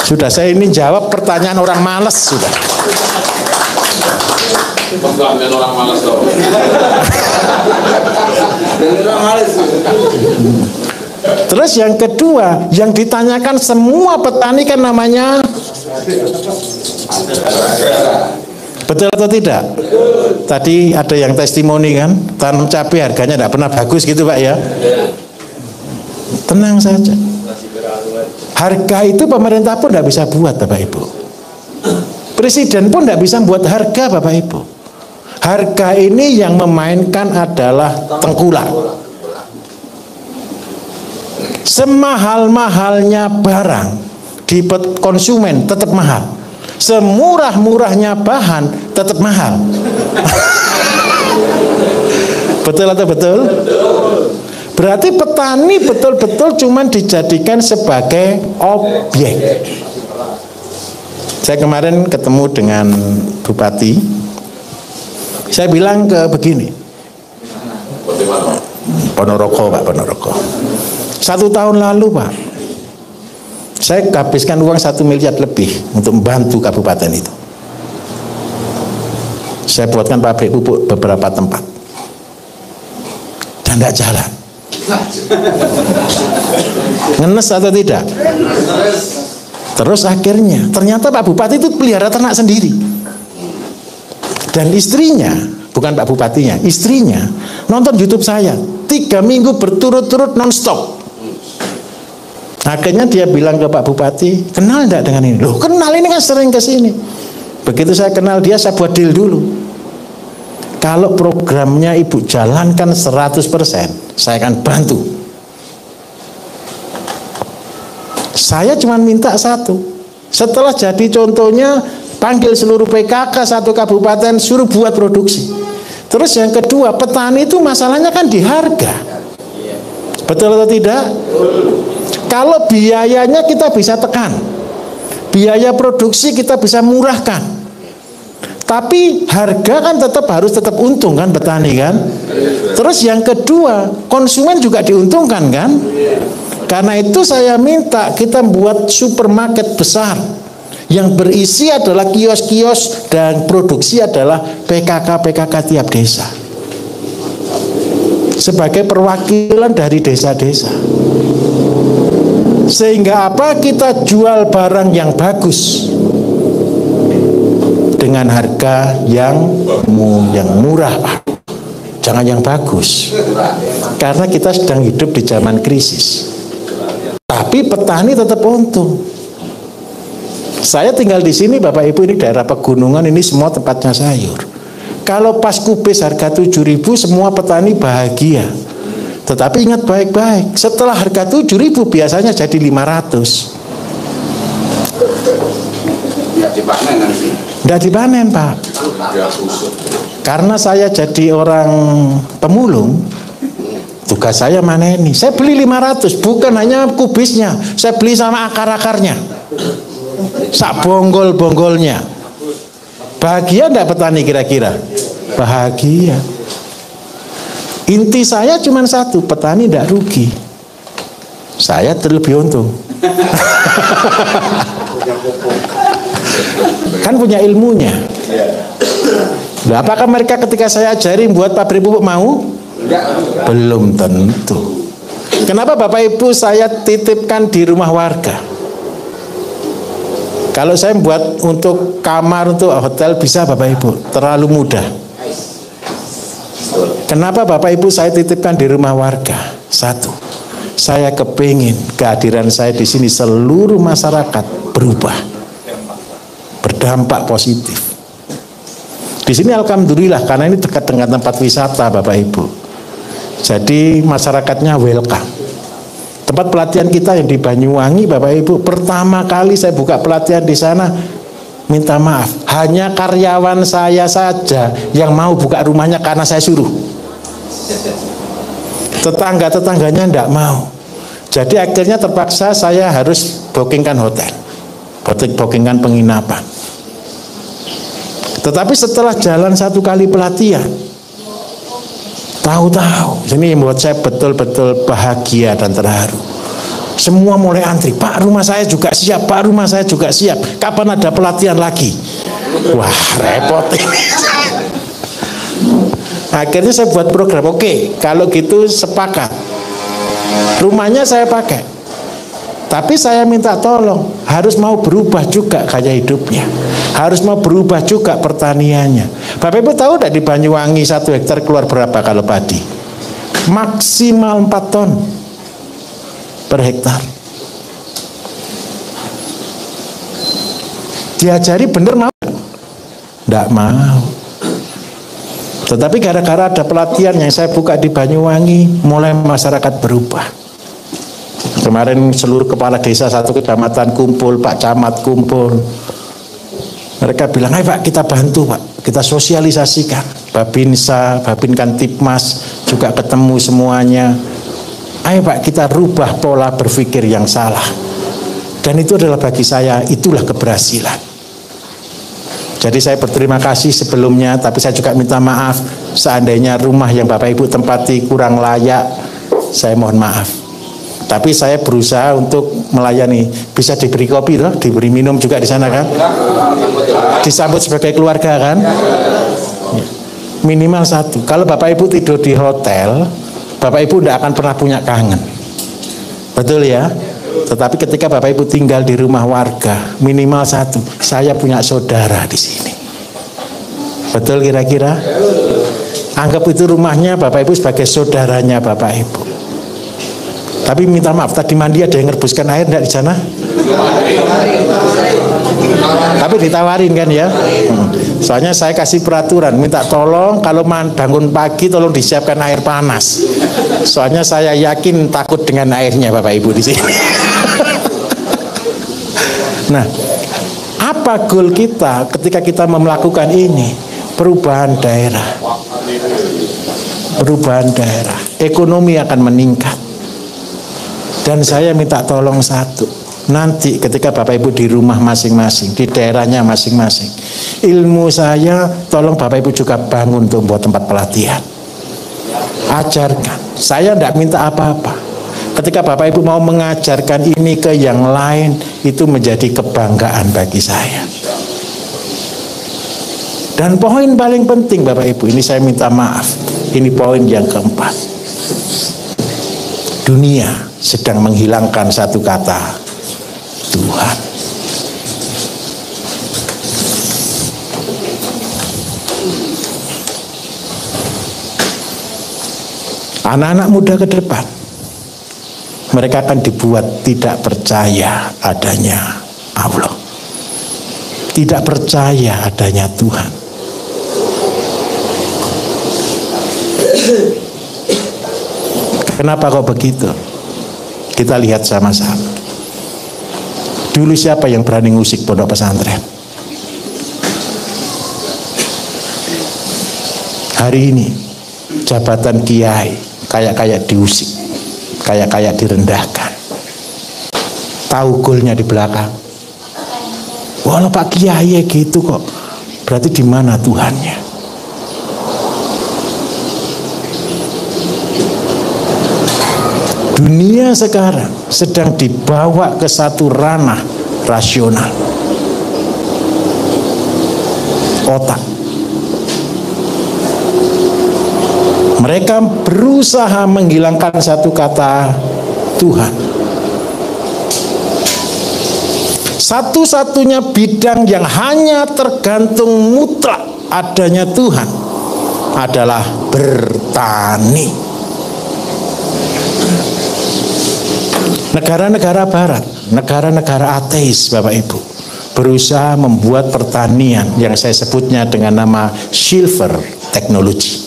Sudah, saya ini jawab pertanyaan orang malas sudah. Pertanyaan orang malas dong. Terus yang kedua, yang ditanyakan semua petani kan namanya, betul atau tidak? Tadi ada yang testimoni kan, tanam cabai harganya tidak pernah bagus gitu Pak ya. Tenang saja. Harga itu pemerintah pun tidak bisa buat Bapak Ibu. Presiden pun tidak bisa buat harga Bapak Ibu. Harga ini yang memainkan adalah tengkulak. Semahal-mahalnya barang di konsumen tetap mahal. Semurah-murahnya bahan tetap mahal. Betul atau betul? Berarti petani betul-betul cuma dijadikan sebagai objek. Saya kemarin ketemu dengan Bupati. Saya bilang begini. Ponorogo Pak, Ponorogo. 1 tahun lalu Pak, saya habiskan uang 1 miliar lebih untuk membantu kabupaten itu. Saya buatkan pabrik pupuk beberapa tempat dan tidak jalan. Ngenes atau tidak? Terus akhirnya ternyata Pak Bupati itu pelihara ternak sendiri. Dan istrinya, bukan Pak Bupatinya, istrinya nonton YouTube saya 3 minggu berturut-turut non-stop. Akhirnya dia bilang ke Pak Bupati, kenal enggak dengan ini? Loh kenal, ini kan sering ke sini. Begitu saya kenal dia, saya buat deal dulu. Kalau programnya Ibu jalankan 100%, saya akan bantu. Saya cuma minta satu. Setelah jadi contohnya, panggil seluruh PKK satu kabupaten, suruh buat produksi. Terus yang kedua, petani itu masalahnya kan di harga. Betul atau tidak? Kalau biayanya kita bisa tekan, biaya produksi kita bisa murahkan, tapi harga kan harus tetap untung kan petani kan. Terus yang kedua, konsumen juga diuntungkan kan. Karena itu saya minta kita buat supermarket besar yang berisi adalah kios-kios dan produksi adalah PKK-PKK tiap desa sebagai perwakilan dari desa-desa. Sehingga apa? Kita jual barang yang bagus dengan harga yang murah, Pak. Jangan yang bagus. Karena kita sedang hidup di zaman krisis. Tapi petani tetap untung. Saya tinggal di sini Bapak Ibu, ini daerah pegunungan, ini semua tempatnya sayur. Kalau pas kubis harga 7.000 semua petani bahagia. Tetapi ingat baik-baik, setelah harga 7.000 biasanya jadi 500. Tidak dipanen Pak. Karena saya jadi orang pemulung, tugas saya maneni. Saya beli 500, bukan hanya kubisnya, saya beli sama akar-akarnya, sak bonggol-bonggolnya. Bahagia enggak petani kira-kira? Bahagia. Inti saya cuma satu, petani tidak rugi, saya terlebih untung. Kan punya ilmunya. Nah, apakah mereka ketika saya ajarin buat pabrik pupuk mau? Belum tentu. Kenapa Bapak Ibu saya titipkan di rumah warga? Kalau saya buat untuk kamar, untuk hotel bisa Bapak Ibu, terlalu mudah. Kenapa Bapak Ibu saya titipkan di rumah warga? Satu, saya kepingin kehadiran saya di sini seluruh masyarakat berubah, berdampak positif. Di sini alhamdulillah karena ini dekat dengan tempat wisata Bapak Ibu. Jadi masyarakatnya welcome. Tempat pelatihan kita yang di Banyuwangi Bapak Ibu, pertama kali saya buka pelatihan di sana, minta maaf, hanya karyawan saya saja yang mau buka rumahnya karena saya suruh. Tetangga-tetangganya tidak mau. Jadi akhirnya terpaksa saya harus bookingkan hotel, bookingkan penginapan. Tetapi setelah jalan satu kali pelatihan, tahu-tahu ini yang membuat saya betul-betul bahagia dan terharu. Semua mulai antri, Pak rumah saya juga siap, Pak rumah saya juga siap, kapan ada pelatihan lagi? Wah repot ini. Akhirnya saya buat program, oke, kalau gitu sepakat, rumahnya saya pakai, tapi saya minta tolong harus mau berubah juga gaya hidupnya, harus mau berubah juga pertaniannya. Bapak Ibu tahu tidak di Banyuwangi 1 hektar keluar berapa kalau padi? Maksimal 4 ton per hektar. Diajari bener mau? Tidak mau. Tetapi gara-gara ada pelatihan yang saya buka di Banyuwangi, mulai masyarakat berubah. Kemarin seluruh kepala desa 1 kecamatan kumpul, Pak Camat kumpul. Mereka bilang, ayo Pak kita bantu Pak, kita sosialisasikan. Babinsa, Babinkan Tipmas juga ketemu semuanya. Ayo Pak kita rubah pola berpikir yang salah. Dan itu adalah bagi saya, itulah keberhasilan. Jadi saya berterima kasih sebelumnya, tapi saya juga minta maaf seandainya rumah yang Bapak Ibu tempati kurang layak, saya mohon maaf. Tapi saya berusaha untuk melayani. Bisa diberi kopi loh, diberi minum juga di sana kan? Disambut sebagai keluarga kan? Minimal 1. Kalau Bapak Ibu tidur di hotel, Bapak Ibu tidak akan pernah punya kangen. Betul ya? Tetapi ketika Bapak Ibu tinggal di rumah warga, minimal 1, saya punya saudara di sini. Betul kira-kira? Anggap itu rumahnya Bapak Ibu sebagai saudaranya Bapak Ibu. Tapi minta maaf, tadi mandi ada yang ngerebuskan air enggak di sana? Tapi ditawarin kan ya? Soalnya saya kasih peraturan, minta tolong kalau bangun pagi tolong disiapkan air panas. Soalnya saya yakin takut dengan airnya Bapak Ibu di sini. Nah, apa goal kita ketika kita melakukan ini? Perubahan daerah. Perubahan daerah. Ekonomi akan meningkat. Dan saya minta tolong 1. Nanti ketika Bapak Ibu di rumah masing-masing, di daerahnya masing-masing, ilmu saya tolong Bapak Ibu juga bangun untuk membuat tempat pelatihan. Ajarkan. Saya tidak minta apa-apa. Ketika Bapak Ibu mau mengajarkan ini ke yang lain, itu menjadi kebanggaan bagi saya. Dan poin paling penting Bapak Ibu, ini saya minta maaf, ini poin yang keempat. Dunia sedang menghilangkan satu kata, Tuhan. Anak-anak muda ke depan, mereka akan dibuat tidak percaya adanya Allah, tidak percaya adanya Tuhan. Kenapa kok begitu? Kita lihat sama-sama. Dulu siapa yang berani ngusik pondok pesantren? Hari ini jabatan kiai kayak diusik, kayak direndahkan. Tahu golnya di belakang. Walau Pak Kiai gitu kok, berarti di mana Tuhannya? Dunia sekarang sedang dibawa ke satu ranah rasional, otak. Mereka berusaha menghilangkan satu kata Tuhan. Satu-satunya bidang yang hanya tergantung mutlak adanya Tuhan adalah bertani. Negara-negara barat, negara-negara ateis Bapak Ibu, berusaha membuat pertanian yang saya sebutnya dengan nama silver technology,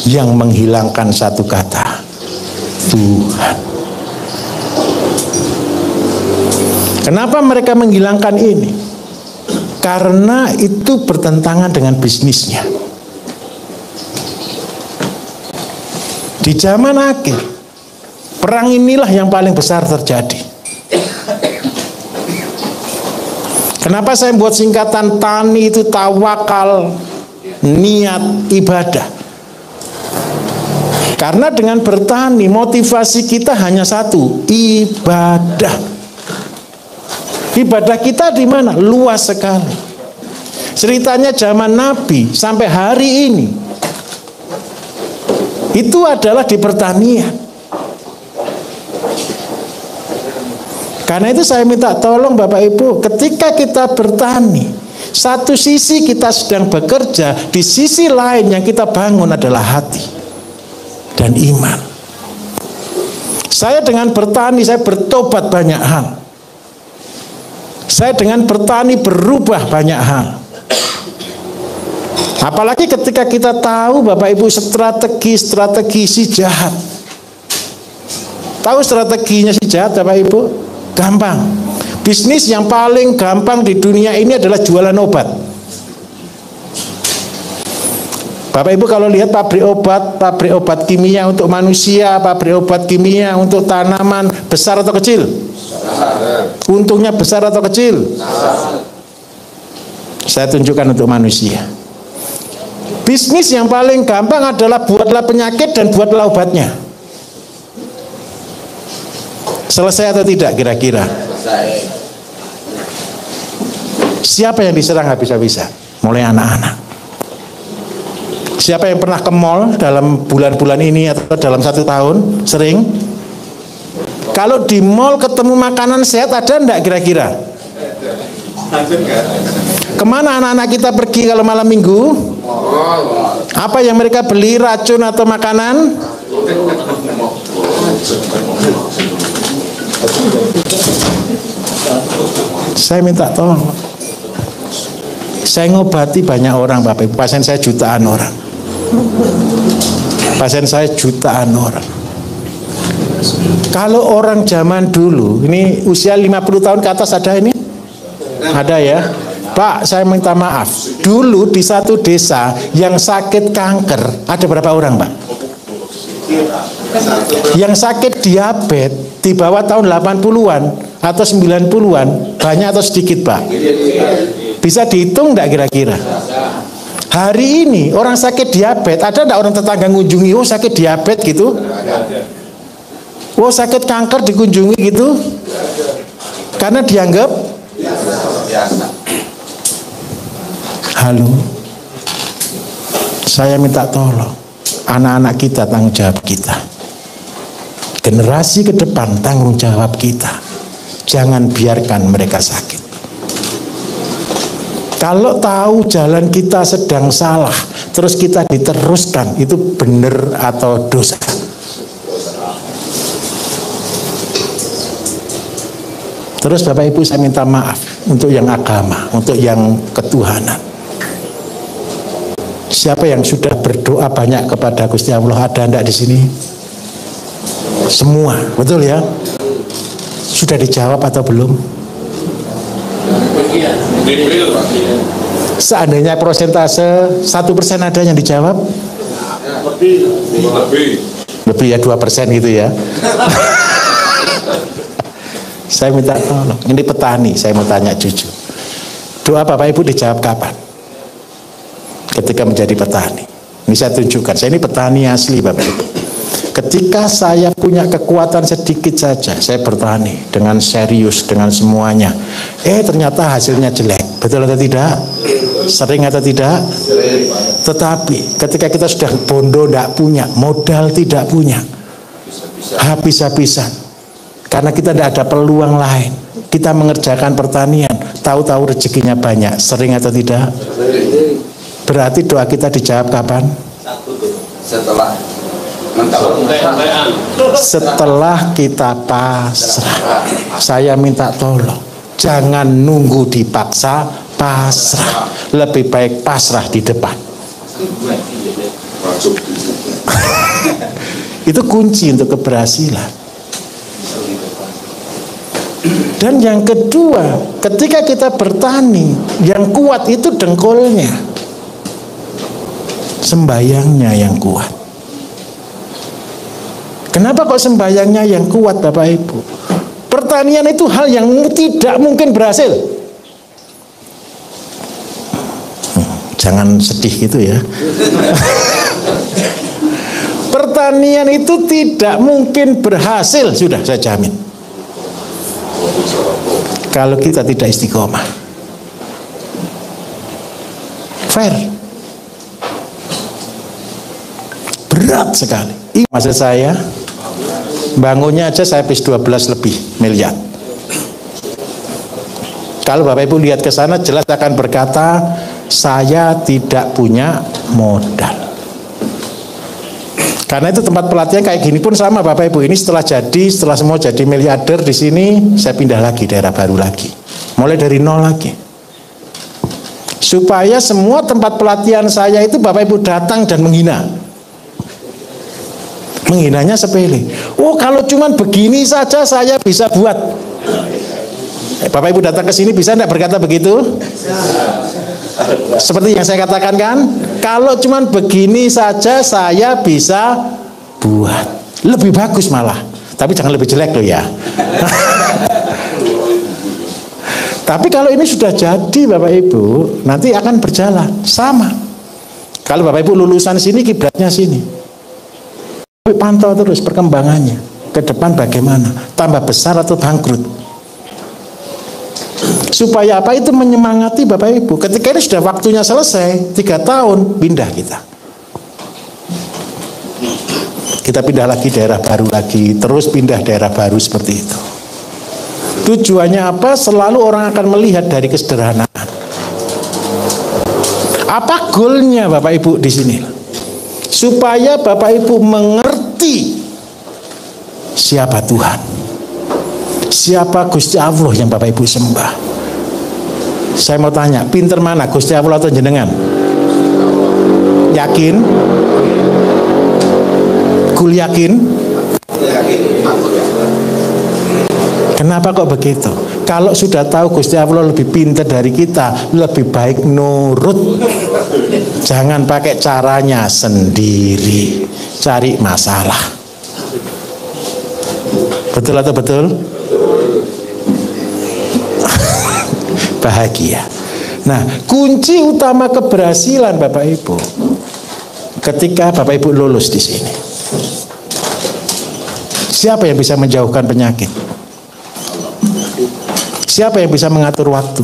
yang menghilangkan satu kata, Tuhan. Kenapa mereka menghilangkan ini? Karena itu bertentangan dengan bisnisnya. Di zaman akhir, perang inilah yang paling besar terjadi. Kenapa saya buat singkatan tani itu tawakal, niat, ibadah? Karena dengan bertani motivasi kita hanya satu, ibadah. Ibadah kita di mana? Luas sekali. Ceritanya zaman Nabi sampai hari ini itu adalah di pertanian. Karena itu saya minta tolong Bapak Ibu, ketika kita bertani, satu sisi kita sedang bekerja, di sisi lain yang kita bangun adalah hati dan iman. Saya dengan bertani, saya bertobat banyak hal. Saya dengan bertani berubah banyak hal. Apalagi ketika kita tahu Bapak Ibu strategi si jahat. Tahu strateginya si jahat Bapak Ibu? Gampang. Bisnis yang paling gampang di dunia ini adalah jualan obat. Bapak Ibu kalau lihat pabrik obat kimia untuk manusia, pabrik obat kimia untuk tanaman, besar atau kecil? Untungnya besar atau kecil? Saya tunjukkan untuk manusia. Bisnis yang paling gampang adalah buatlah penyakit dan buatlah obatnya. Selesai atau tidak kira-kira? Siapa yang diserang habis-habisan? Mulai anak-anak. Siapa yang pernah ke mall dalam bulan-bulan ini atau dalam 1 tahun? Sering? Kalau di mall ketemu makanan sehat ada enggak kira-kira? Kemana anak-anak kita pergi kalau malam minggu? Apa yang mereka beli, racun atau makanan? Saya minta tolong. Saya ngobati banyak orang Bapak Ibu. Pasien saya jutaan orang. Pasien saya jutaan orang. Kalau orang zaman dulu, ini usia 50 tahun ke atas ada ini? Ada ya? Pak, saya minta maaf. Dulu di satu desa yang sakit kanker, ada berapa orang Pak? Yang sakit diabetes di bawah tahun 80-an atau 90-an, banyak atau sedikit Pak? Bisa dihitung enggak kira-kira? Hari ini orang sakit diabetes, ada enggak orang tetangga ngunjungi, oh sakit diabetes gitu? Oh sakit kanker dikunjungi gitu? Karena dianggap halo. Saya minta tolong, anak-anak kita tanggung jawab kita. Generasi ke depan tanggung jawab kita. Jangan biarkan mereka sakit. Kalau tahu jalan kita sedang salah, terus kita diteruskan, itu benar atau dosa? Terus Bapak Ibu saya minta maaf untuk yang agama, untuk yang ketuhanan. Siapa yang sudah berdoa banyak kepada Gusti Allah? Ada enggak di sini? Semua, betul ya? Sudah dijawab atau belum? Seandainya persentase 1% ada yang dijawab? Lebih ya 2% gitu ya. Saya minta tolong, ini petani, saya mau tanya jujur. Doa Bapak Ibu dijawab kapan? Ketika menjadi petani. Ini saya tunjukkan, saya ini petani asli Bapak Ibu. Ketika saya punya kekuatan sedikit saja, saya bertani dengan serius, dengan semuanya. Ternyata hasilnya jelek, betul atau tidak? Sering atau tidak? Tetapi ketika kita sudah bondo, tidak punya, modal tidak punya, habis-habisan. Karena kita tidak ada peluang lain, kita mengerjakan pertanian, tahu-tahu rezekinya banyak, sering atau tidak? Berarti doa kita dijawab kapan? Setelah kita pasrah. Saya minta tolong, Jangan nunggu dipaksa, pasrah. Lebih baik pasrah di depan. Itu kunci untuk keberhasilan. Dan yang kedua, ketika kita bertani, yang kuat itu dengkulnya, sembayangnya yang kuat. Kenapa kok sembayangnya yang kuat, Bapak Ibu? Pertanian itu hal yang tidak mungkin berhasil. Jangan sedih gitu ya. Pertanian itu tidak mungkin berhasil, sudah saya jamin, kalau kita tidak istiqomah. Fair. Berat sekali. Maksud saya, bangunnya aja saya habis 12 lebih miliar. Kalau Bapak Ibu lihat ke sana, jelas akan berkata, saya tidak punya modal. Karena itu tempat pelatihan kayak gini pun sama, Bapak Ibu. Ini setelah semua jadi miliarder di sini, saya pindah lagi daerah baru lagi, mulai dari nol lagi. Supaya semua tempat pelatihan saya itu Bapak Ibu datang dan menghina. Menghinanya sepele. Oh, kalau cuman begini saja saya bisa buat. Bapak Ibu datang ke sini bisa enggak berkata begitu? Seperti yang saya katakan kan, kalau cuman begini saja saya bisa buat. Lebih bagus malah. Tapi jangan lebih jelek loh ya. Tapi kalau ini sudah jadi Bapak Ibu, nanti akan berjalan sama. Kalau Bapak Ibu lulusan sini, kiblatnya sini. Tapi pantau terus perkembangannya. Ke depan bagaimana? Tambah besar atau bangkrut? Supaya apa? Itu menyemangati Bapak Ibu. Ketika ini sudah waktunya selesai, 3 tahun, pindah kita. Kita pindah lagi daerah baru lagi, terus pindah daerah baru seperti itu. Tujuannya apa? Selalu orang akan melihat dari kesederhanaan. Apa goalnya Bapak Ibu di sini? Supaya Bapak Ibu mengerti siapa Tuhan, siapa Gusti Allah yang Bapak Ibu sembah. Saya mau tanya, pinter mana, Gusti Allah atau jenengan? Yakin? Kul yakin? Kenapa kok begitu? Kalau sudah tahu Gusti Allah lebih pintar dari kita, lebih baik nurut. Jangan pakai caranya sendiri, cari masalah. Betul atau betul? Bahagia. Nah, kunci utama keberhasilan Bapak Ibu, ketika Bapak Ibu lulus di sini, siapa yang bisa menjauhkan penyakit? Siapa yang bisa mengatur waktu?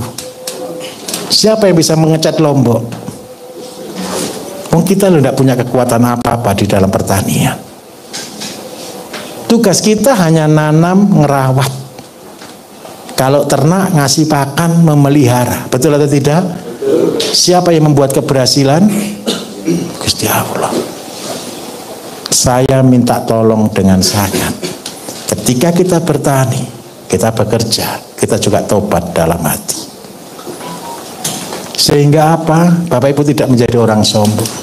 Siapa yang bisa mengecat lombok? Kita loh tidak punya kekuatan apa-apa di dalam pertanian. Tugas kita hanya nanam, ngerawat. Kalau ternak ngasih pakan, memelihara. Betul atau tidak? Siapa yang membuat keberhasilan? Gusti Allah. Saya minta tolong dengan sangat. Ketika kita bertani, kita bekerja, kita juga tobat dalam hati. Sehingga apa? Bapak Ibu tidak menjadi orang sombong.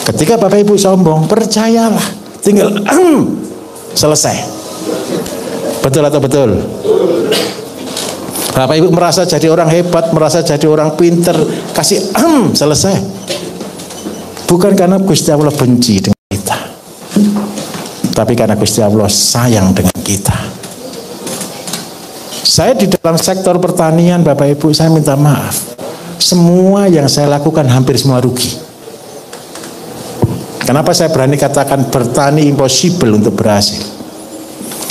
Ketika Bapak Ibu sombong, percayalah, tinggal selesai. Betul atau betul? Bapak Ibu merasa jadi orang hebat, merasa jadi orang pinter, kasih selesai. Bukan karena Gusti Allah benci dengan kita, tapi karena Gusti Allah sayang dengan kita. Saya di dalam sektor pertanian, Bapak Ibu, saya minta maaf. Semua yang saya lakukan hampir semua rugi. Kenapa saya berani katakan bertani impossible untuk berhasil?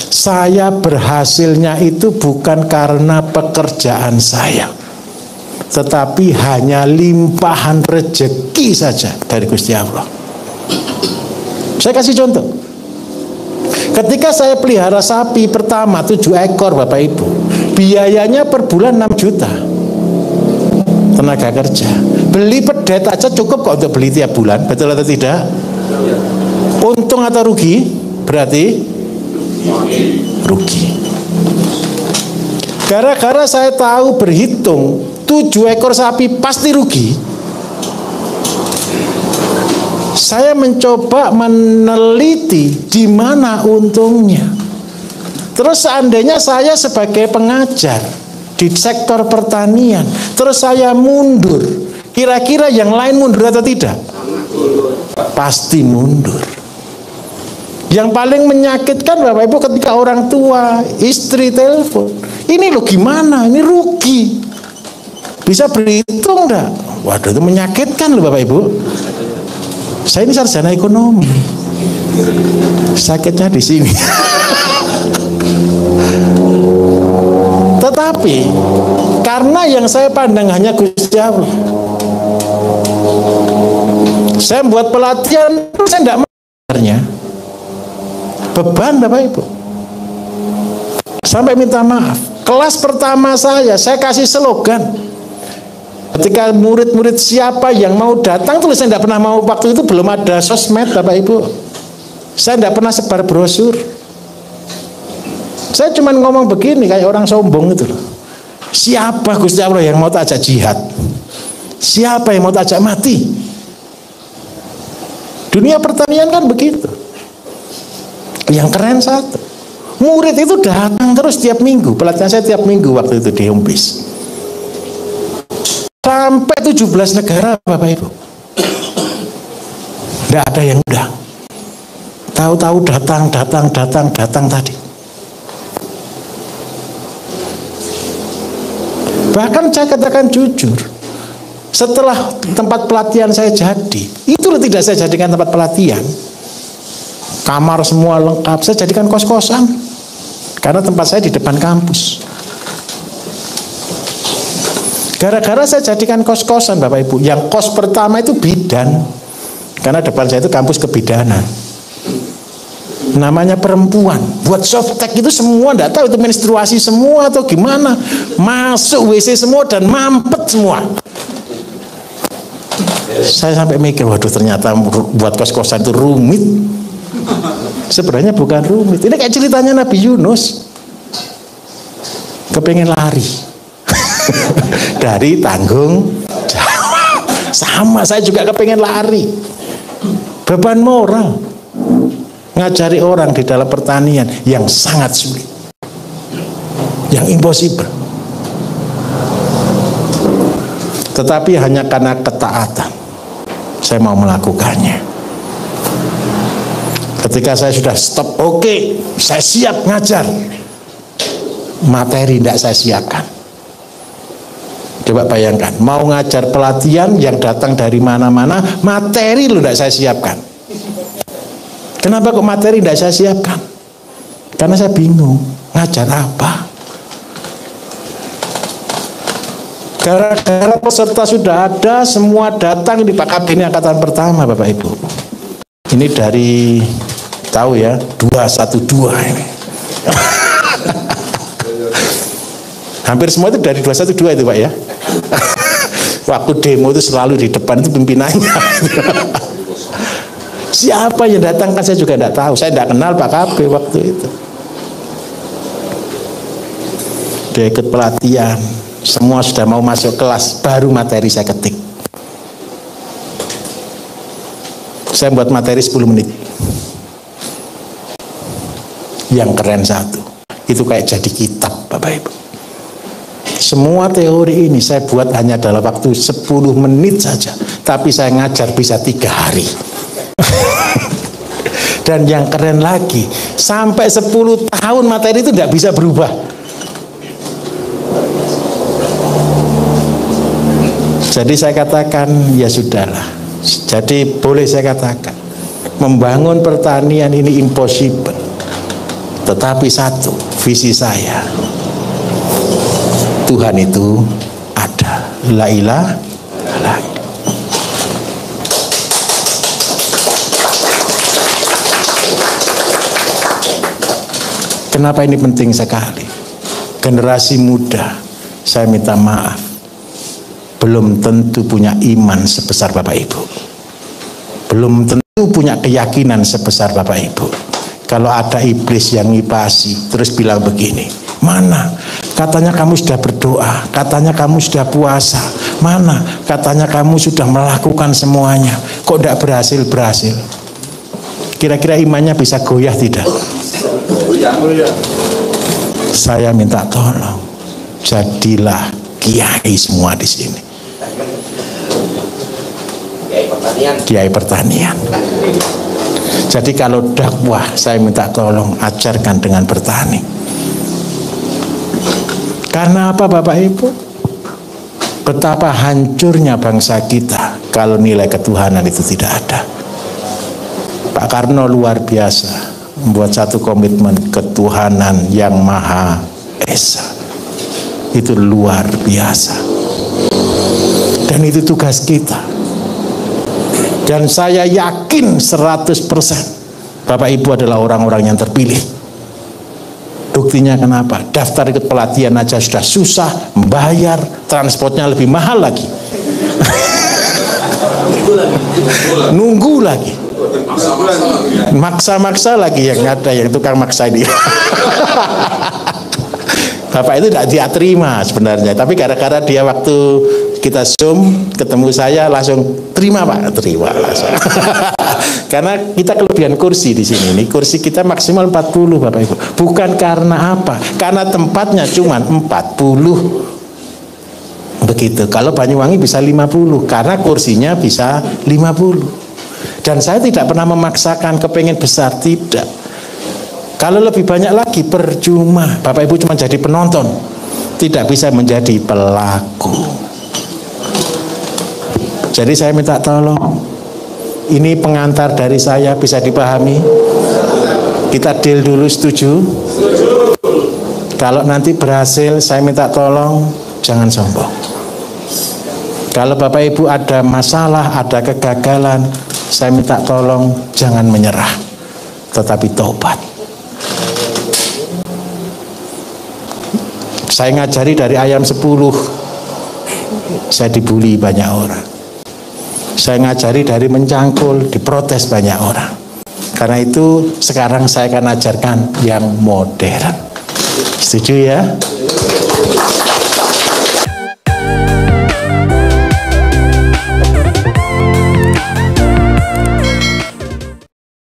Saya berhasilnya itu bukan karena pekerjaan saya, tetapi hanya limpahan rezeki saja dari Gusti Allah. Saya kasih contoh. Ketika saya pelihara sapi pertama 7 ekor Bapak Ibu, biayanya per bulan 6 juta. Tenaga kerja. Beli pedet aja cukup kok untuk beli tiap bulan, betul atau tidak? Untung atau rugi? Berarti rugi. Gara-gara saya tahu berhitung 7 ekor sapi pasti rugi, saya mencoba meneliti di mana untungnya. Terus seandainya saya sebagai pengajar di sektor pertanian, terus saya mundur, kira-kira yang lain mundur atau tidak? Pasti mundur. Yang paling menyakitkan Bapak Ibu ketika orang tua, istri telepon, ini lo gimana, ini rugi, bisa berhitung enggak? Waduh, itu menyakitkan loh Bapak Ibu. Saya ini sarjana ekonomi, sakitnya di sini. Tetapi karena yang saya pandang hanya Gusti Allah, saya buat pelatihan, saya tidak mendengarnya. Beban Bapak Ibu. Sampai minta maaf. Kelas pertama saya kasih slogan. Ketika murid-murid siapa yang mau datang, tulis saya tidak pernah mau, waktu itu belum ada sosmed Bapak Ibu. Saya tidak pernah sebar brosur. Saya cuma ngomong begini kayak orang sombong itu loh. Siapa Gusti Allah yang mau tak ajak jihad? Siapa yang mau tak ajak mati? Dunia pertanian kan begitu. Yang keren satu, murid itu datang terus tiap minggu. Pelatihan saya tiap minggu waktu itu di Umpis. Sampai 17 negara Bapak Ibu. Tidak ada yang undang. Tahu-tahu datang tadi. Bahkan saya katakan jujur, setelah tempat pelatihan saya jadi, itu tidak saya jadikan tempat pelatihan. Kamar semua lengkap, saya jadikan kos-kosan. Karena tempat saya di depan kampus. Gara-gara saya jadikan kos-kosan Bapak Ibu, yang kos pertama itu bidan. Karena depan saya itu kampus kebidanan. Namanya perempuan. Buat softtek itu semua, enggak tahu itu menstruasi semua atau gimana. Masuk WC semua dan mampet semua. Saya sampai mikir, waduh ternyata buat kos-kosan itu rumit. Sebenarnya bukan rumit. Ini kayak ceritanya Nabi Yunus, kepengen lari dari tanggung jawab. Sama, saya juga kepengen lari. Beban moral ngajari orang di dalam pertanian yang sangat sulit, yang impossible. Tetapi hanya karena ketaatan saya mau melakukannya. Ketika saya sudah stop, oke, saya siap ngajar. Materi tidak saya siapkan. Coba bayangkan, mau ngajar pelatihan yang datang dari mana-mana, materi lu tidak saya siapkan. Kenapa kok materi tidak saya siapkan? Karena saya bingung, ngajar apa? Gara-gara peserta sudah ada, semua datang di Pak Kabin Angkatan Pertama Bapak Ibu. Ini dari tahu ya, 212 ini. Hampir semua itu dari 212 itu Pak ya. Waktu demo itu selalu di depan itu pimpinannya. Siapa yang datang kan saya juga tidak tahu. Saya tidak kenal Pak KB waktu itu. Dia ikut pelatihan, semua sudah mau masuk kelas, baru materi saya ketik. Saya buat materi 10 menit. Yang keren satu, itu kayak jadi kitab Bapak Ibu. Semua teori ini saya buat hanya dalam waktu 10 menit saja, tapi saya ngajar bisa 3 hari. Dan yang keren lagi, sampai 10 tahun materi itu tidak bisa berubah. Jadi saya katakan, ya sudahlah. Jadi boleh saya katakan, membangun pertanian ini impossible. Tetapi satu, visi saya, Tuhan itu ada. La ilaha illallah. Kenapa ini penting sekali? Generasi muda, saya minta maaf, belum tentu punya iman sebesar Bapak Ibu. Belum tentu punya keyakinan sebesar Bapak Ibu. Kalau ada iblis yang ngipasi, terus bilang begini, mana Katanya kamu sudah berdoa, katanya kamu sudah puasa. Mana? Katanya kamu sudah melakukan semuanya. Kok tidak berhasil-berhasil? Kira-kira imannya bisa goyah tidak? Saya minta tolong, jadilah kiai semua di sini. Kiai pertanian. Jadi kalau dakwah, saya minta tolong ajarkan dengan bertani. Karena apa Bapak Ibu? Betapa hancurnya bangsa kita kalau nilai ketuhanan itu tidak ada. Pak Karno luar biasa membuat satu komitmen ketuhanan yang Maha Esa. Itu luar biasa. Dan itu tugas kita. Dan saya yakin 100% Bapak Ibu adalah orang-orang yang terpilih. Buktinya kenapa? Daftar ikut pelatihan aja sudah susah, membayar, transportnya lebih mahal lagi. Nunggu lagi. Maksa-maksa lagi yang ada, yang tukang maksa ini. Bapak itu tidak dia terima sebenarnya, tapi gara-gara dia waktu kita Zoom ketemu saya langsung terima Pak, terima langsung. Karena kita kelebihan kursi di sini. Ini kursi kita maksimal 40 Bapak Ibu. Bukan karena apa? Karena tempatnya cuma 40. Begitu. Kalau Banyuwangi bisa 50 karena kursinya bisa 50. Dan saya tidak pernah memaksakan kepengen besar, tidak. Kalau lebih banyak lagi percuma. Bapak Ibu cuma jadi penonton, tidak bisa menjadi pelaku. Jadi saya minta tolong, ini pengantar dari saya, bisa dipahami? Kita deal dulu, setuju? Kalau nanti berhasil, saya minta tolong jangan sombong. Kalau Bapak Ibu ada masalah, ada kegagalan, saya minta tolong jangan menyerah, tetapi tobat. Saya ngajari dari ayam 10, saya dibully banyak orang. Saya ngajari dari mencangkul, diprotes banyak orang. Karena itu sekarang saya akan ajarkan yang modern. Setuju ya?